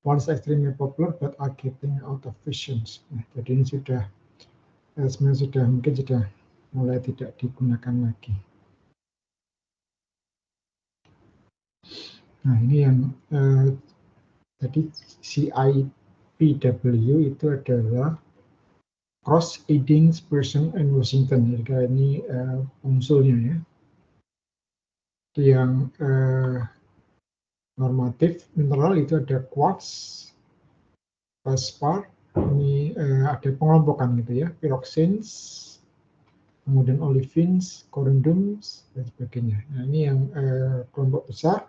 Speaker 1: ones extremely popular but are getting out of fashion. Nah, jadi ini sebenarnya sudah mungkin sudah mulai tidak digunakan lagi. Nah, ini yang jadi CIPW itu adalah Cross Eddings, Person, and Washington. Jadi ini unsurnya ya. Yang normatif mineral itu ada quartz, feldspar, ini ada pengelompokan gitu ya, pyroxenes, kemudian olivines, corundums, dan sebagainya. Nah, ini yang kelompok besar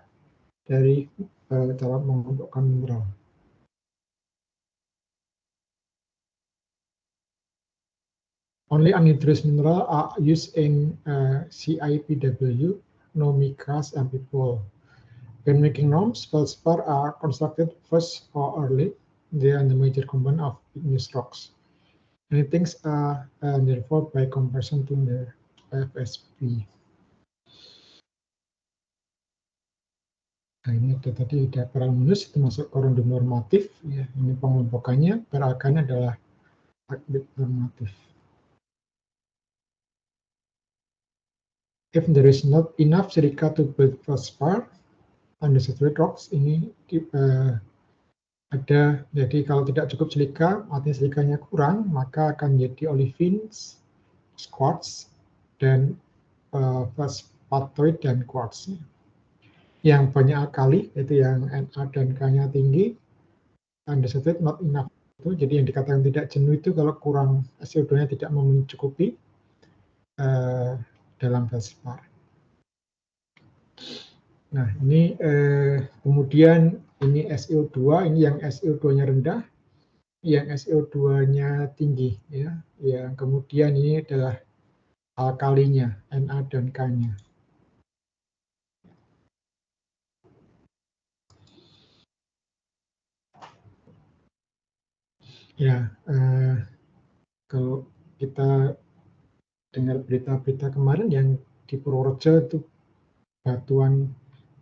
Speaker 1: dari cara mengelompokkan mineral. Only anhydrous mineral are used in CIPW, no micas and people. When making norms, feldspar are constructed first or early. They are the major component of igneous rocks. Many things are therefore by comparison to the FSP. Nah, ini tadi ada paraminus itu masuk korundum normatif. Ya, ini pengelompokannya, perakannya adalah aktif normatif. If there is not enough silica to build feldspar, unsaturated rocks ini ada, jadi kalau tidak cukup silika, artinya silikanya kurang, maka akan menjadi olivines, quartz, dan feldspatoid dan quartz. Yang banyak alkali, yaitu yang Na dan K-nya tinggi, unsaturated not enough. Jadi yang dikatakan tidak jenuh itu kalau kurang CO2-nya tidak mencukupi dalam feldspar. Nah, ini kemudian ini SiO2, ini yang SiO2-nya rendah, yang SiO2-nya tinggi, ya. Yang kemudian ini adalah alkalinya, Na dan K-nya. Ya, kalau kita dengar berita-berita kemarin yang di Purworejo itu batuan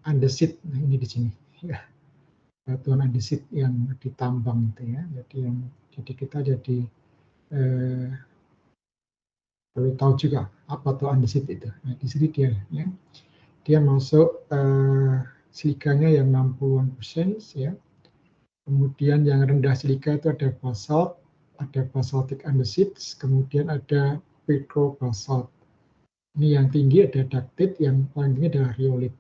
Speaker 1: andesit, nah ini di sini, ya. Batuan andesit yang ditambang itu ya. Jadi kita jadi perlu tahu juga apa tuh andesit itu. Nah, di sini dia masuk silikanya yang 60% ya. Kemudian yang rendah silika itu ada basalt, ada basaltic andesit, kemudian ada petrobasalt. Ini yang tinggi ada ductite, yang paling tinggi adalah rhyolite.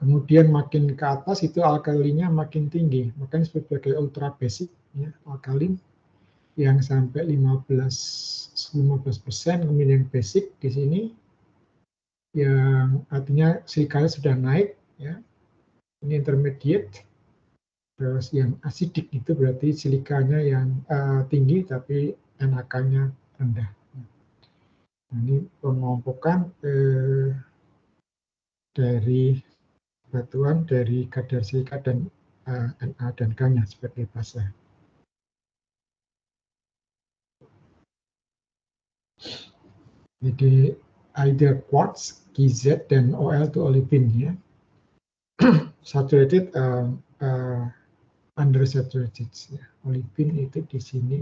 Speaker 1: Kemudian makin ke atas itu alkalinya makin tinggi, makanya sebagai ultra basic ya, alkalin yang sampai 15%, kemudian yang basic di sini yang artinya silikanya sudah naik ya. Ini intermediate. Terus yang asidik itu berarti silikanya yang tinggi tapi NaK-nya rendah. Nah, ini pengelompokan dari batuan dari kadar silika dan Na dan K-nya sebagai basa. Jadi either quartz, KZ, dan Ol to olivine ya. Saturated undersaturated ya. Olivine itu di sini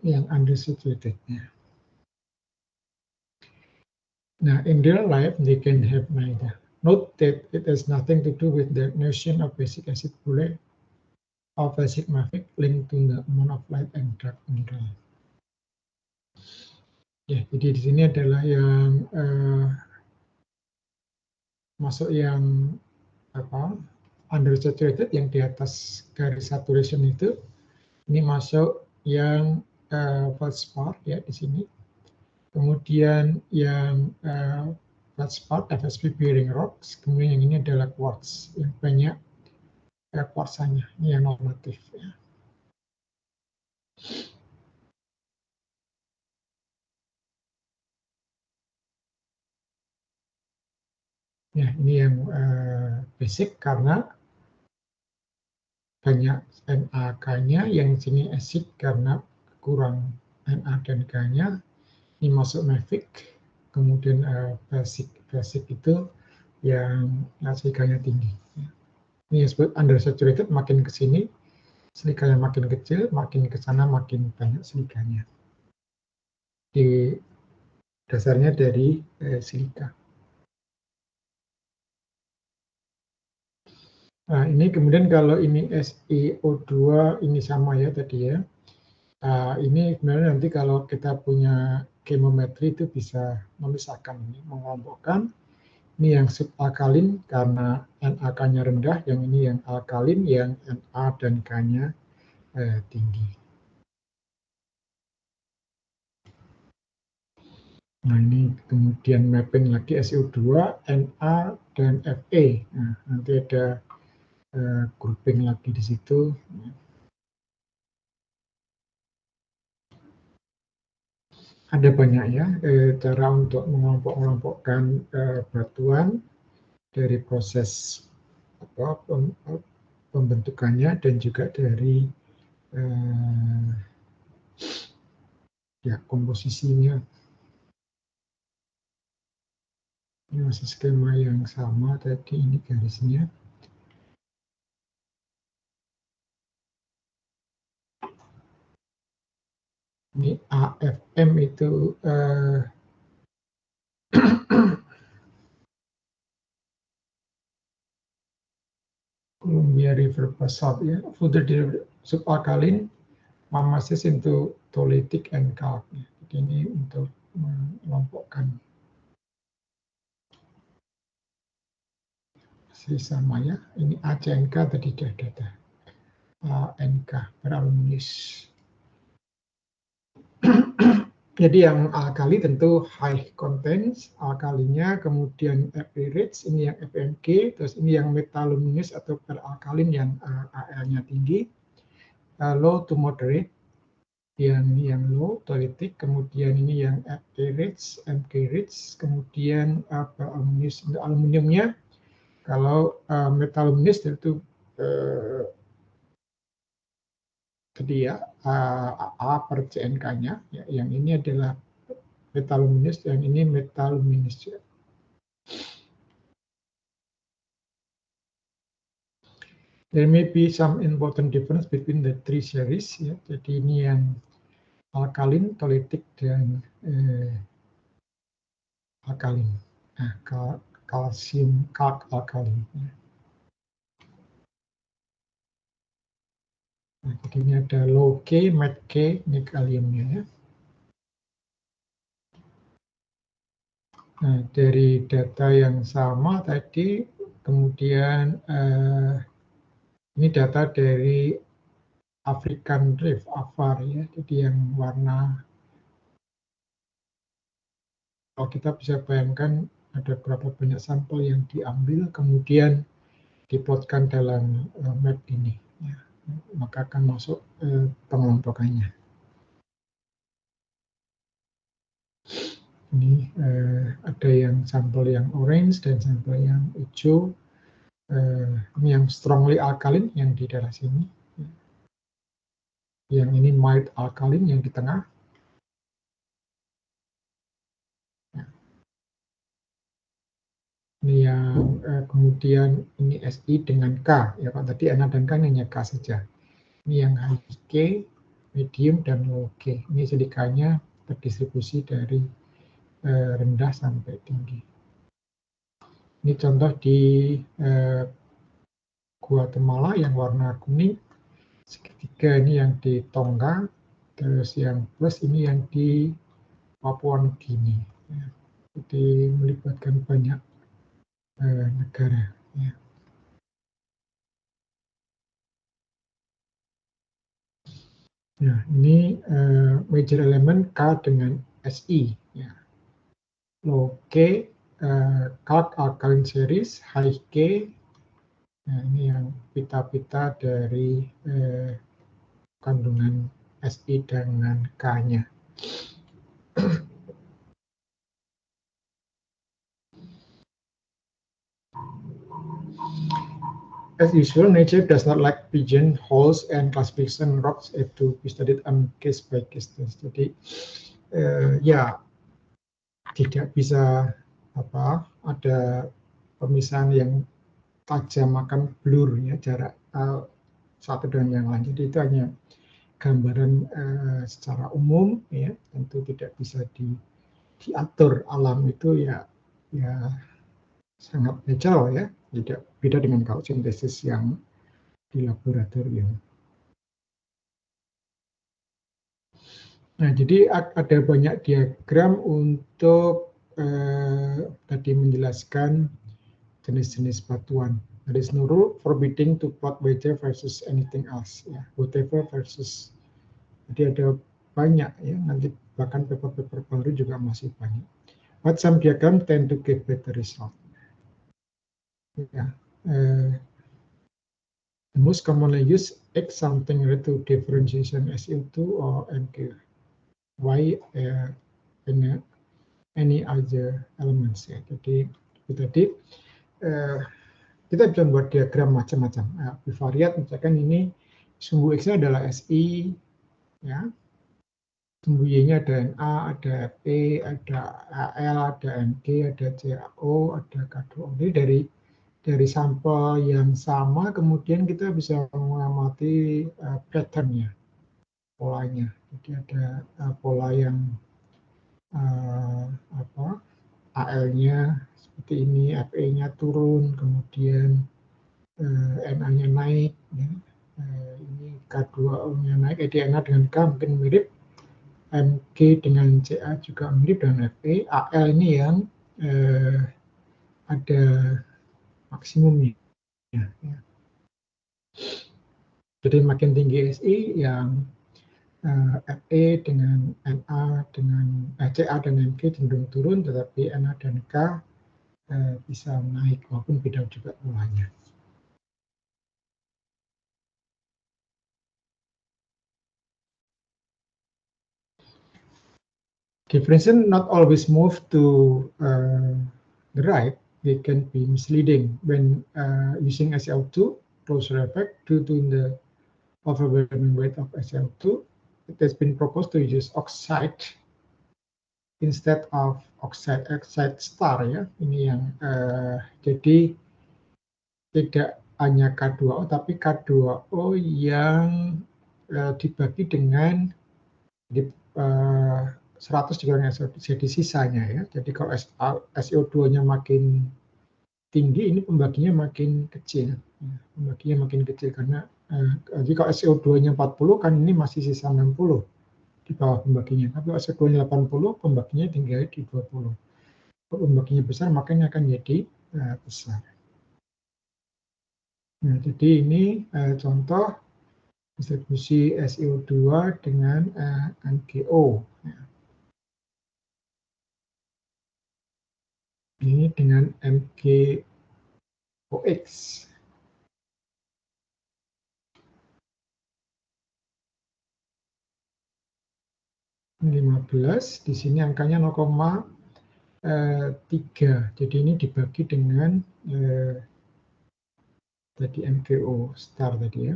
Speaker 1: yang undersaturated ya. Now, in real life, they can have neither. Note that it has nothing to do with the notion of basic acid Boole or basic mafic linked to the amount of light and dark mineral. Ya, jadi di sini adalah yang masuk yang apa undersaturated yang di atas garis saturation itu. Ini masuk yang feldspar ya di sini. Kemudian yang feldspar FSP bearing rocks, kemudian yang ini adalah quartz yang banyak kuarsanya, ini yang normatif. Ya. Ya, ini yang basic karena banyak NaK-nya, yang sini acid karena kurang Na dan K-nya. Ini masuk mafic, kemudian basic itu yang silikanya tinggi. Ini disebut undersaturated, makin ke sini silikanya makin kecil, makin ke sana makin banyak silikanya. Di dasarnya dari silika. Nah, ini kemudian kalau ini SiO2 ini sama ya tadi ya. Ini sebenarnya nanti kalau kita punya chemometry itu bisa memisahkan, mengelompokkan. Ini yang subalkalin karena NaK-nya rendah, yang ini yang alkalin yang Na dan K-nya tinggi. Nah, ini kemudian mapping lagi SiO2, Na, dan Fe. Nah, nanti ada grouping lagi di situ. Ada banyak ya cara untuk mengelompok-kelompokkan batuan dari proses pembentukannya dan juga dari ya komposisinya. Ini masih skema yang sama tadi, ini garisnya. Ini AFM itu Columbia River Basalt ya, further subalkalin, mamasis into tholeiitic and calc. Jadi ini untuk mengelompokkan. Masih sama ya, ini ACNK tadi sudah data. ANK beraluminius. Jadi yang alkali tentu high contents, alkalinya, kemudian Fe rich, ini yang FMG, terus ini yang metaluminous atau peralkalin yang Al-nya tinggi, low to moderate, yang low, tholeiitic, kemudian ini yang Fe rich, Mg rich, kemudian aluminius, untuk aluminiumnya, kalau metaluminous tentu tadi ya A per CNK-nya, ya, yang ini adalah metaluminous, yang ini metaluminous. Ya. There may be some important difference between the three series. Ya. Jadi ini yang alkalin, tholeiitic, dan alkalin. Nah, kalsium, kalk, alkalin. Ya. Nah, jadi ini ada low K, med K, ini kaliumnya ya. Nah, dari data yang sama tadi, kemudian ini data dari African Rift, AFAR ya, jadi yang warna, kalau kita bisa bayangkan ada berapa banyak sampel yang diambil, kemudian diplotkan dalam map ini, ya. Maka akan masuk pengelompokannya. Ini ada yang sampel yang orange dan sampel yang hijau. Ini yang strongly alkaline yang di daerah sini. Yang ini mild alkaline yang di tengah. Ini yang kemudian ini Si dengan K, ya Pak, tadi Na dan K hanya K saja. Ini yang high K, medium, dan low K. Ini silikanya terdistribusi dari rendah sampai tinggi. Ini contoh di Guatemala yang warna kuning, segitiga ini yang di Tonga, terus yang plus ini yang di Papua Nugini. Ya. Jadi melibatkan banyak negara. Ya. Nah, ini major element K dengan Si. Ya. Low K, calc alkaline series, high K, Nah, ini yang pita-pita dari kandungan Si dengan K-nya. As usual, nature does not like pigeonholes and classification rocks to be studied on case by case. Jadi ya tidak bisa ada pemisahan yang tajam, akan blur ya jarak satu dengan yang lain. Jadi itu hanya gambaran secara umum ya, tentu tidak bisa diatur. Alam itu ya sangat natural ya, tidak beda dengan kalau sintesis yang di laboratorium. Nah, jadi ada banyak diagram untuk tadi menjelaskan jenis-jenis batuan. There is no rule forbidding to plot weather versus anything else, ya, whatever versus. Jadi ada banyak ya, nanti bahkan paper-paper baru juga masih banyak. But some diagram tend to give better result. Ya, the most commonly used X something related to differentiation SiO2 or MK. Y any other elements ya. Jadi tadi kita bisa membuat diagram macam-macam. Bivariat misalkan ini sumbu X-nya adalah Si, ya. Sumbu Y-nya ada Na, ada Fe, ada Al, ada Mg, ada CaO, ada K2O. Jadi dari sampel yang sama kemudian kita bisa mengamati pattern-nya, polanya. Jadi ada pola yang AL-nya seperti ini, Fe-nya turun, kemudian Na-nya naik, ya. Ini K2O-nya naik, jadi Na dengan K mungkin mirip, Mg dengan Ca juga mirip dengan Fe, Al ini yang ada maksimumnya. Ya. Jadi makin tinggi Si yang Fe dengan Na dengan Ca dan Mg cenderung turun, tetapi Na dan K bisa naik walaupun beda juga polanya. Differentiation not always move to the right. They can be misleading when using SiO2 closure effect due to the overwhelming weight of SiO2. It has been proposed to use oxide instead of oxide star ya. Ini yang jadi tidak hanya K2O tapi K2O yang dibagi dengan 100 dikurangi jadi sisanya ya. Jadi kalau SiO2-nya makin tinggi, ini pembaginya makin kecil. Pembaginya makin kecil karena jadi kalau SiO2-nya 40 kan ini masih sisa 60 di bawah pembaginya. Tapi kalau SiO2-nya 80, pembaginya tinggal di 20. Kalau pembaginya besar, makanya akan jadi besar. Nah, jadi ini contoh distribusi SiO2 dengan NGO. Ini dengan MgOX. 15, di sini angkanya 0,3. Jadi ini dibagi dengan tadi MgO star tadi ya.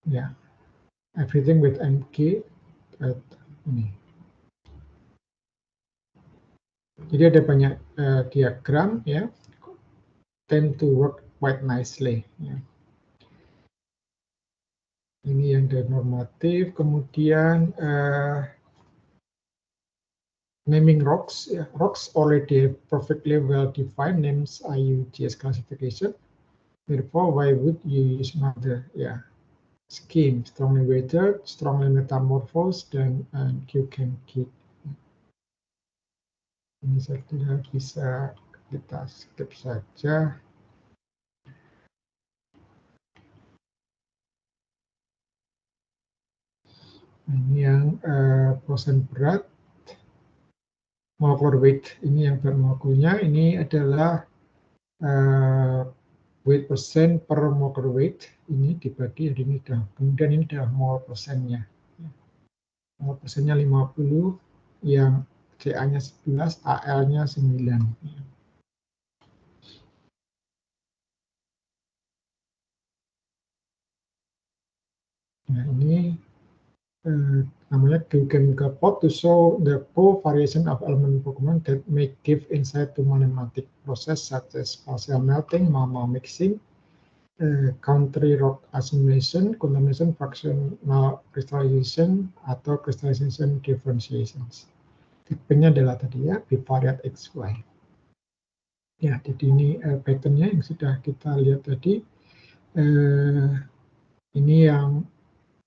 Speaker 1: Ya, everything with Mg ini. Jadi ada banyak diagram ya, tend to work quite nicely. Ya. Ini yang dari normatif, kemudian naming rocks. Ya. Rocks already have perfectly well defined names IUGS classification. Therefore, why would you use another? Ya. Scheme, strongly weathered, strongly metamorphosed, dan QChem kit. Ini saya tidak bisa kita skip saja. Ini yang prosen berat. molecular weight. Ini yang bermolekulnya, ini adalah weight persen per molecular weight. Ini dibagi, jadi ini kemudian ini adalah mol persennya. Mol persennya 50, yang Ca-nya 11, Al-nya 9. Nah, ini namanya biochemical plot to show the co-variation of element Pokemon that may give insight to mathematic process such as partial melting, magma mixing, country rock assimilation, condensation, fractional crystallization, atau crystallization differentiations. Tipenya adalah tadi ya, bivariate XY. Ya, jadi ini patternnya yang sudah kita lihat tadi. Ini yang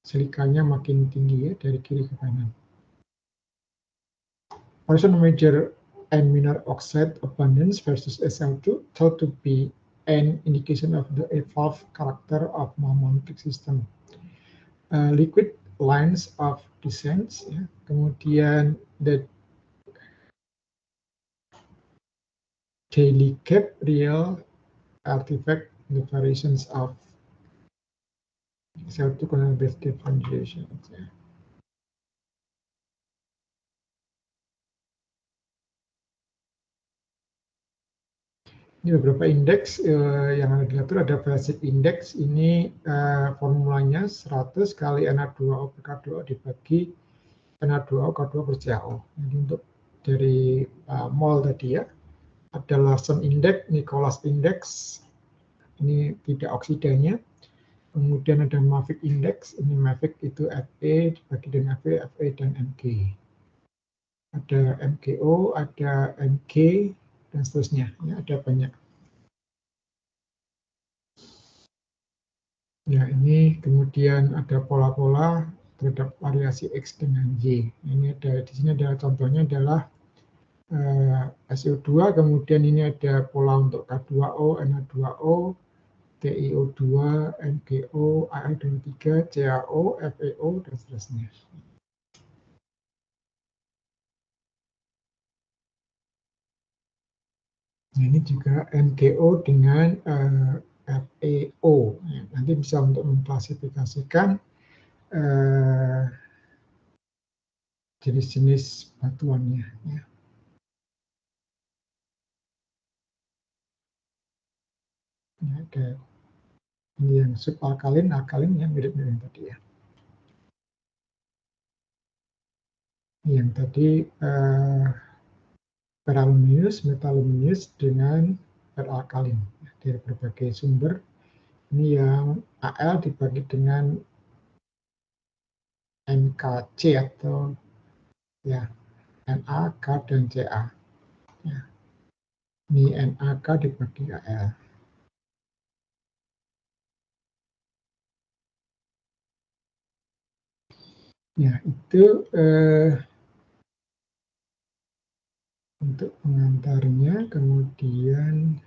Speaker 1: silikanya makin tinggi ya, dari kiri ke kanan. Also measure N mineral oxide abundance versus SL2 thought to be an indication of the evolved character of magmatic system. Liquid lines of descent, ya. Kemudian the daily gap real artifact the variations of SL2 based differentiation. Ya. Ini beberapa indeks yang ada diatur, ada basic index, ini formulanya 100 kali Na2O per K2O dibagi Na2O K2O per CaO. Jadi untuk dari mol tadi ya, ada Larson index, Nicholas index, ini tidak oksidanya. Kemudian ada Mafic index, ini Mafic itu Fe dibagi dengan Fe, dan Mg. Ada MgO, ada Mg, dan seterusnya, ya, ada banyak. Ya, ini kemudian ada pola-pola terhadap variasi X dengan Y. Ini ada di sini ada contohnya adalah SO2, kemudian ini ada pola untuk K2O, Na2O, TiO2, MgO, Al23, CaO, FeO, dan seterusnya. Nah, ini juga MgO dengan FeO. Ya, nanti bisa untuk mengklasifikasikan jenis-jenis batuannya. Ya. Ini ada ini yang subalkalin, alkalin yang mirip-mirip tadi ya. Yang tadi peraluminous, metaluminous dengan peralkalin dari berbagai sumber. Ini yang Al dibagi dengan NKC atau ya Na, K, dan Ca. Ya. Ini NaK dibagi Al. Ya, itu untuk pengantarnya. Kemudian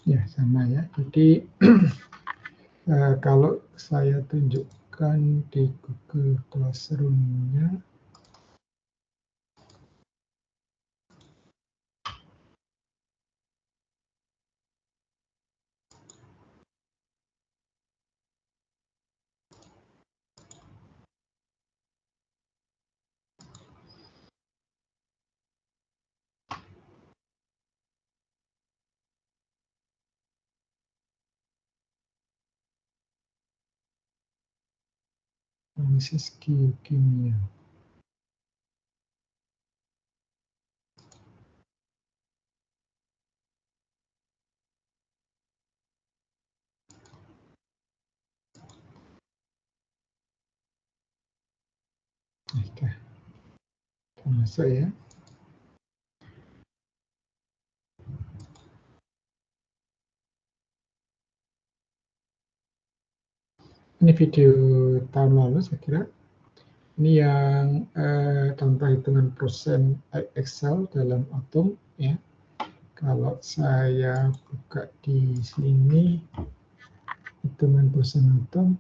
Speaker 1: ya sama ya. Jadi kalau saya tunjukkan di Google Classroom-nya, analisis geokimia. Sudah masuk ya. Ini video tahun lalu saya kira. Ini yang contoh hitungan persen Excel dalam atom ya. Kalau saya buka di sini hitungan persen atom,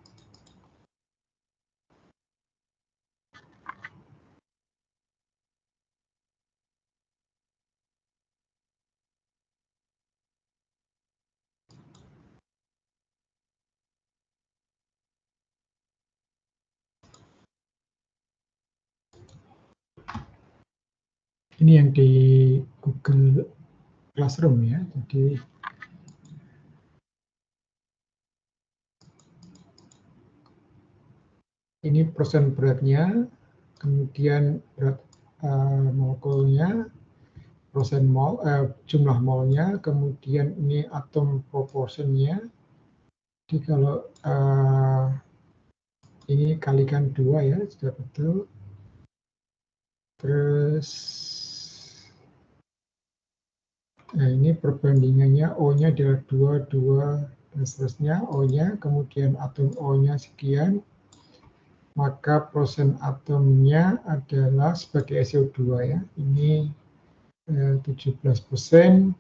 Speaker 1: ini yang di Google Classroom ya. Jadi ini persen beratnya, kemudian berat molekulnya, persen mol, jumlah molnya, kemudian ini atom proportionnya. Jadi kalau ini kalikan 2 ya, sudah betul. Terus nah ini perbandingannya O-nya adalah 2, 2, dan seterusnya O-nya, kemudian atom O-nya sekian, maka persen atomnya adalah sebagai SO2 ya, ini 17%,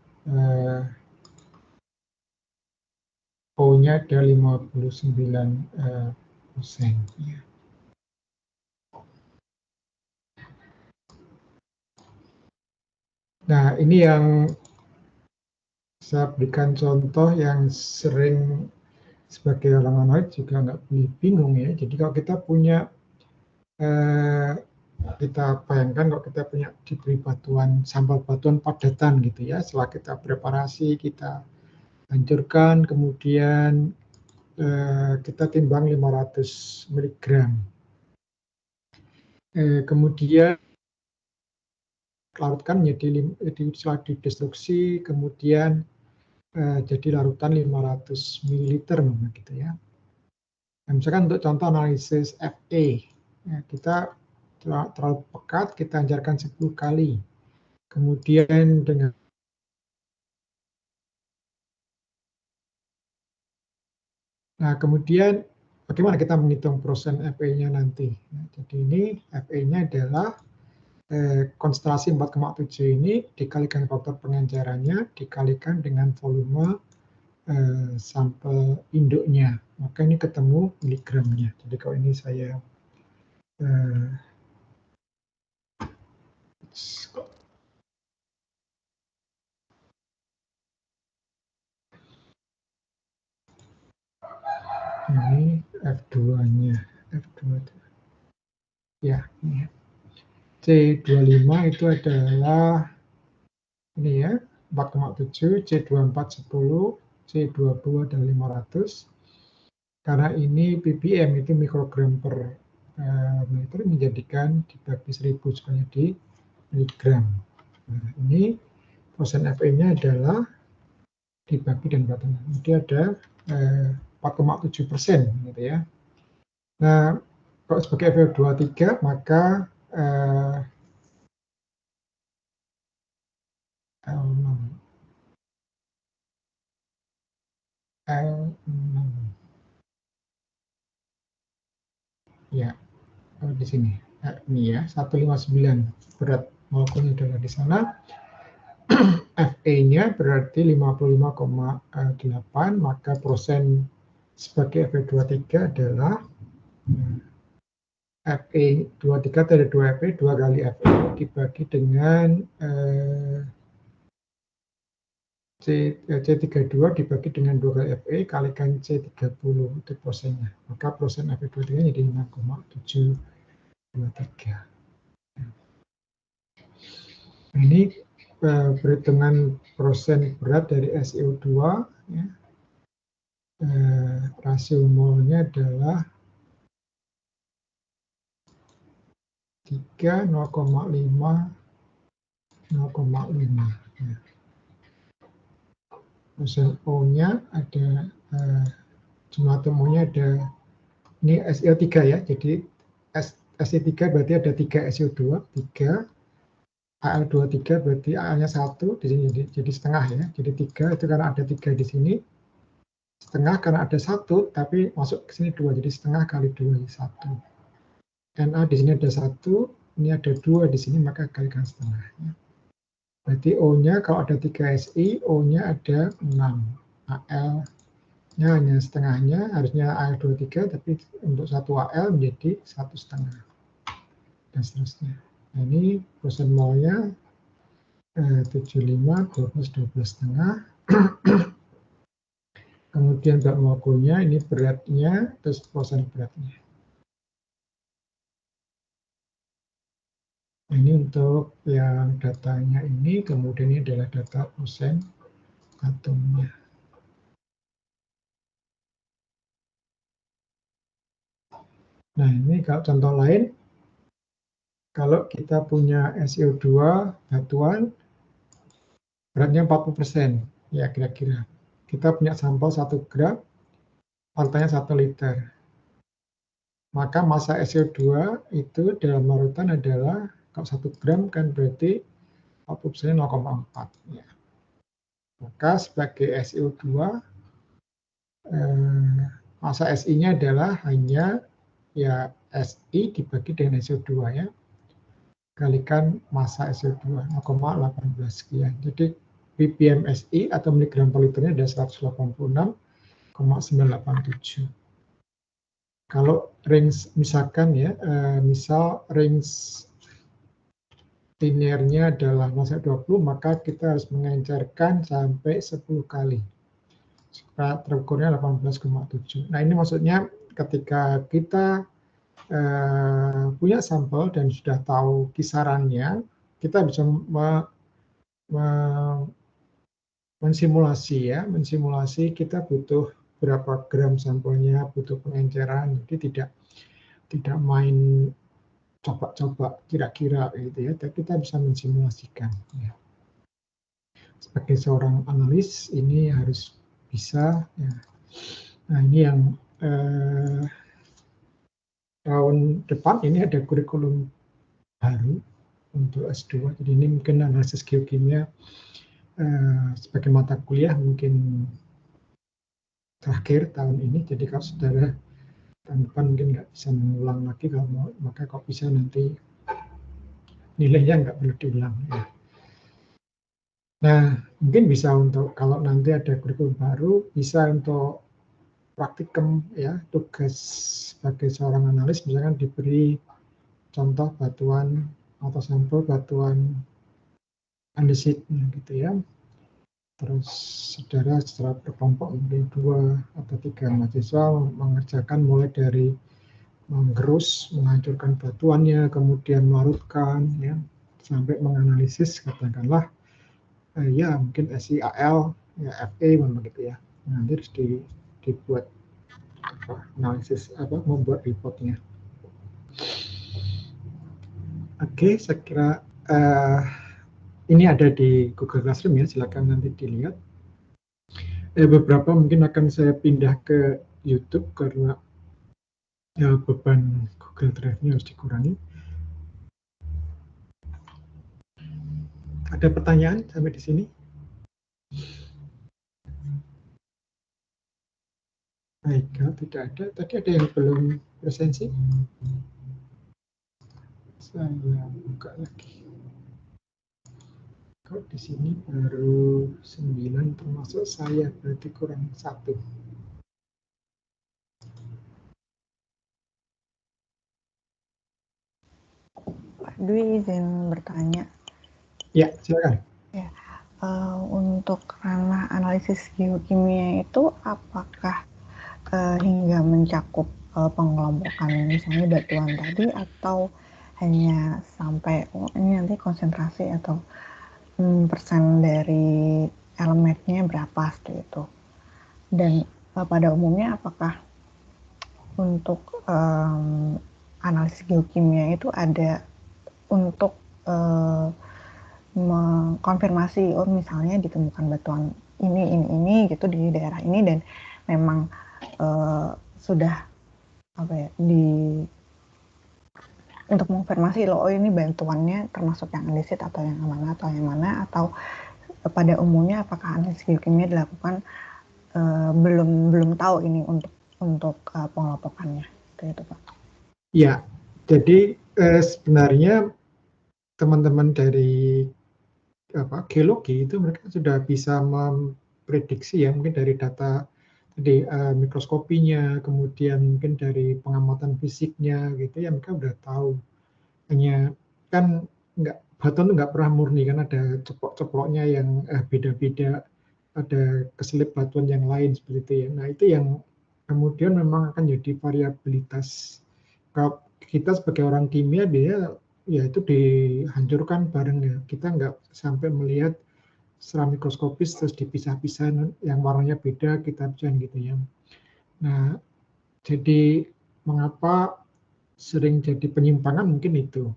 Speaker 1: O-nya ada 59%. Ya. Nah, ini yang saya berikan contoh yang sering sebagai organoid juga nggak bingung ya. Jadi kalau kita punya, kita bayangkan kalau kita punya diberi batuan, sampel batuan padatan gitu ya. Setelah kita preparasi, kita hancurkan, kemudian kita timbang 500 mg. Kemudian larutkan menjadi setelah didestruksi, kemudian jadi larutan 500 ml gitu ya. Nah, misalkan untuk contoh analisis Fa, ya, kita terlalu pekat, kita hancurkan 10 kali. Kemudian dengan kemudian bagaimana kita menghitung persen Fa-nya nanti? Nah, jadi ini Fa-nya adalah konstelasi 4,7 ini dikalikan faktor pengencerannya dikalikan dengan volume sampel induknya, maka ini ketemu miligramnya. Jadi kalau ini saya ini F2-nya, F2 ya, ini ya. C25 itu adalah ini ya, 4,7, C24 10, C20 adalah 500. Karena ini ppm itu mikrogram per meter, menjadikan dibagi 1000 supaya di miligram. Nah, ini persen Fe-nya adalah dibagi dan batang. Jadi ada 4,7% gitu ya. Nah, kalau sebagai Fe23 maka L6 ya, di sini. Ini ya, 159 berat molekulnya adalah di sana. Fe-nya berarti 55,8, maka persen sebagai Fe23 adalah Fe23 dari 2 Fe, 2 kali Fe dibagi dengan C32 dibagi dengan 2 kali Fe kalikan C30 itu persennya. Maka persen Fe23 jadi 5,723. Ini perhitungan persen berat dari SiO2 ya. Rasio molnya adalah 3, 0,5, 0,5 ya. Persen O-nya ada jumlah atom O-nya ada, ini SiO3 ya, jadi Si3 berarti ada 3 SiO2, 3 Al23 berarti Al-nya 1 di sini jadi setengah ya. Jadi 3 itu karena ada 3 di sini. Setengah karena ada 1 tapi masuk ke sini 2 jadi setengah kali 2 1. Na di sini ada 1, ini ada 2 di sini maka kalikan setengah ya. Berarti O-nya kalau ada 3 Si, O-nya ada 6. Al-nya hanya setengahnya, harusnya Al23 tapi untuk 1 Al menjadi 1,5 dan seterusnya. Nah, ini persen molnya 75, 12,5. Kemudian zat molekulnya, ini beratnya, terus persen beratnya. Ini untuk yang datanya ini, kemudian ini adalah data persen atomnya. Nah, ini kalau contoh lain, kalau kita punya SiO2 batuan, beratnya 40%, ya kira-kira. Kita punya sampel 1 gram, partanya 1 liter. Maka massa SiO2 itu dalam larutan adalah, kalau 1 gram kan berarti 40% 0,4. Ya. Maka sebagai SiO2, massa Si-nya adalah hanya ya Si dibagi dengan SiO2 ya. Kalikan massa SiO2 0,18 sekian. Jadi ppm Si atau miligram per liternya ada 186,987. Kalau range misalkan ya, misal range linearnya adalah 0,20, maka kita harus mengencerkan sampai 10 kali. Supaya terukurnya 18,7. Nah ini maksudnya ketika kita punya sampel dan sudah tahu kisarannya, kita bisa mensimulasi kita butuh berapa gram sampelnya, butuh pengenceran, jadi tidak main coba-coba kira-kira gitu ya, tapi kita bisa mensimulasikan. Ya. Sebagai seorang analis ini harus bisa. Ya. Nah ini yang tahun depan ini ada kurikulum baru untuk S2. Jadi ini mungkin analisis geokimia sebagai mata kuliah mungkin terakhir tahun ini. Jadi kalau saudara tahun depan mungkin nggak bisa mengulang lagi, kalau mau, maka kalau bisa nanti nilainya nggak perlu diulang. Ya. Nah, mungkin bisa untuk kalau nanti ada kurikulum baru, bisa untuk praktikum ya, tugas sebagai seorang analis, misalkan diberi contoh batuan atau sampel batuan andesit gitu ya. Terus saudara secara berkelompok mungkin 2 atau 3 mahasiswa mengerjakan mulai dari menggerus, menghancurkan batuannya, kemudian melarutkan ya, sampai menganalisis katakanlah ya mungkin SiAl, ya Fe begitu ya. Nanti harus dibuat analisis membuat reportnya. Oke, saya kira ini ada di Google Classroom ya, silakan nanti dilihat. Beberapa mungkin akan saya pindah ke YouTube karena ya, beban Google Drive-nya harus dikurangi. Ada pertanyaan sampai di sini? Baik, kalau tidak ada, tadi ada yang belum presensi? Saya buka lagi. Kok di sini baru 9 termasuk saya, berarti kurang 1.
Speaker 2: Pak Dwi izin bertanya.
Speaker 1: Ya, silakan.
Speaker 2: Ya, untuk ranah analisis geokimia itu apakah hingga mencakup pengelompokan misalnya batuan tadi, atau hanya sampai ini nanti konsentrasi atau persen dari elemennya berapa seperti itu? Dan pada umumnya apakah untuk analisis geokimia itu ada untuk mengkonfirmasi, oh misalnya ditemukan batuan ini gitu di daerah ini, dan memang sudah untuk mengonfirmasi loh, oh ini bantuannya termasuk yang andesit atau yang mana, atau pada umumnya apakah analisis biokimia dilakukan, belum tahu ini untuk pengelompokannya, itu Pak.
Speaker 1: Ya, jadi sebenarnya teman-teman dari geologi itu mereka sudah bisa memprediksi ya, mungkin dari data tadi mikroskopinya, kemudian mungkin dari pengamatan fisiknya gitu ya, mereka udah tahu. Hanya kan batuan itu nggak pernah murni, kan ada ceplok-ceploknya yang beda-beda, ada keselip batuan yang lain seperti itu ya. Nah itu yang kemudian memang akan jadi variabilitas. Kalau kita sebagai orang kimia biasanya ya itu dihancurkan bareng ya. Kita nggak sampai melihat secara mikroskopis terus dipisah-pisah yang warnanya beda kita bisa gitu ya. Nah jadi mengapa sering jadi penyimpangan mungkin itu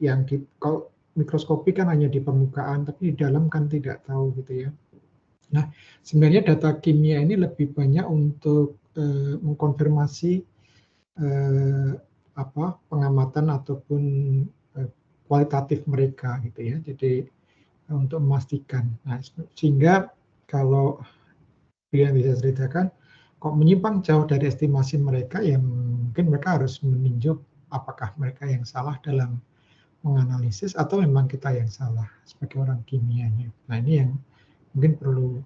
Speaker 1: yang kalau mikroskopi kan hanya di permukaan tapi di dalam kan tidak tahu gitu ya. Nah sebenarnya data kimia ini lebih banyak untuk mengkonfirmasi pengamatan ataupun kualitatif mereka gitu ya. Jadi untuk memastikan. Nah, sehingga kalau yang bisa ceritakan, kok menyimpang jauh dari estimasi mereka, ya mungkin mereka harus meninjau apakah mereka yang salah dalam menganalisis atau memang kita yang salah sebagai orang kimianya. Nah ini yang mungkin perlu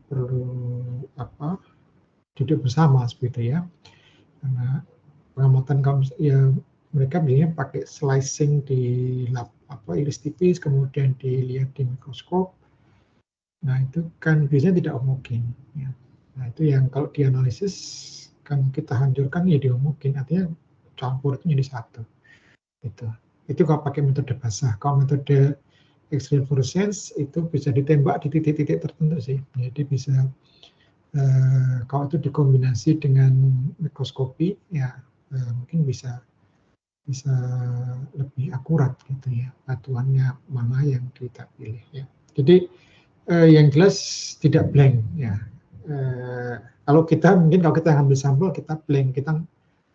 Speaker 1: duduk bersama seperti ya. Karena pengamatan ya mereka biasanya pakai slicing di lab iris tipis, kemudian dilihat di mikroskop. Nah itu kan biasanya tidak homogen. Ya. Nah itu yang kalau dianalisis kan kita hancurkan ya dihomogin, artinya campur itu jadi satu. Itu kalau pakai metode basah. Kalau metode X-ray fluorescence itu bisa ditembak di titik-titik tertentu sih. Jadi bisa kalau itu dikombinasi dengan mikroskopi ya mungkin bisa lebih akurat gitu ya, batuannya mana yang kita pilih ya. Jadi yang jelas tidak blank ya. Kalau kita ambil sampel kita blank, kita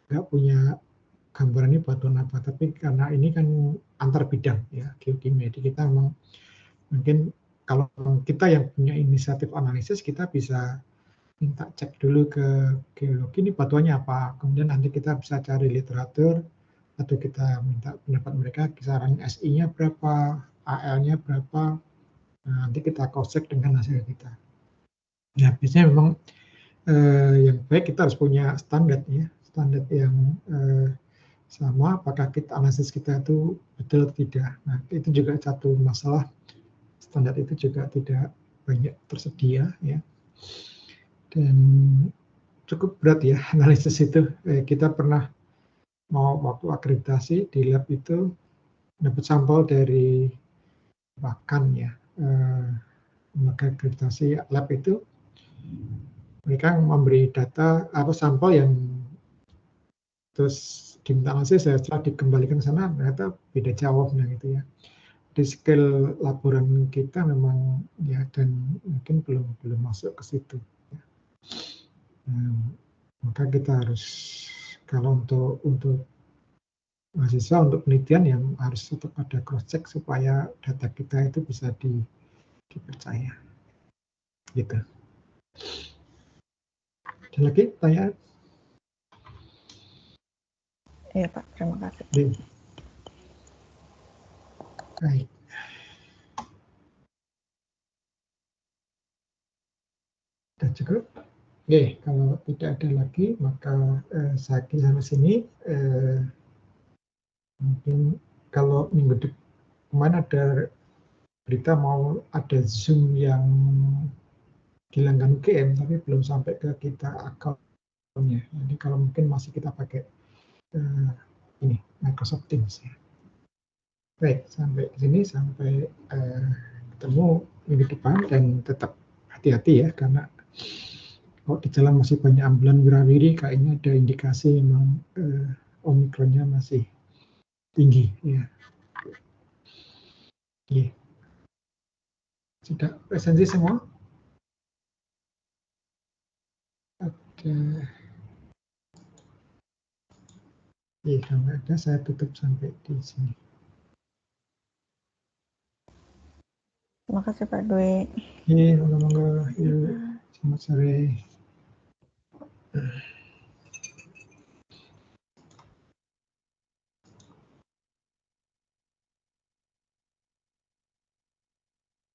Speaker 1: nggak punya gambaran ini batuan apa, tapi karena ini kan antar bidang ya geokimia, jadi kita memang mungkin kalau kita yang punya inisiatif analisis kita bisa minta cek dulu ke geologi ini batuannya apa, kemudian nanti kita bisa cari literatur atau kita minta pendapat mereka kisaran SI-nya berapa, AL-nya berapa, nah, nanti kita cross check dengan hasil kita. Ya biasanya memang yang baik kita harus punya standar ya, standar yang sama, apakah kita analisis kita itu betul atau tidak. Nah itu juga satu masalah, standar itu juga tidak banyak tersedia ya, dan cukup berat ya analisis itu. Kita pernah mau waktu akreditasi di lab itu dapat sampel dari bahkan ya lembaga akreditasi lab itu, mereka memberi data sampel yang terus diminta analisis, setelah dikembalikan ke sana ternyata beda jawabnya gitu ya. Di skill laboran kita memang ya, dan mungkin belum masuk ke situ. Maka kita harus kalau untuk mahasiswa untuk penelitian yang harus tetap ada cross check supaya data kita itu bisa dipercaya. Gitu. Ada lagi pertanyaan?
Speaker 2: Iya Pak, terima kasih.
Speaker 1: Baik. Sudah cukup? Oke, kalau tidak ada lagi maka saya kira sampai sini. Mungkin kalau minggu depan kemarin ada berita mau ada Zoom yang hilangkan UGM tapi belum sampai ke kita akunnya. Jadi kalau mungkin masih kita pakai ini Microsoft Teams ya. Baik, sampai sini, sampai ketemu minggu depan, dan tetap hati-hati ya, karena kalau di jalan masih banyak ambulan wirawiri, kayaknya ada indikasi memang Omikronnya masih tinggi ya. Oke. Sudah presensi semua? Oke. Iya, kalau nggak ada saya tutup sampai di sini.
Speaker 2: Terima kasih Pak Dwi.
Speaker 1: Iya, monggo-monggo. Yuk, selamat sore.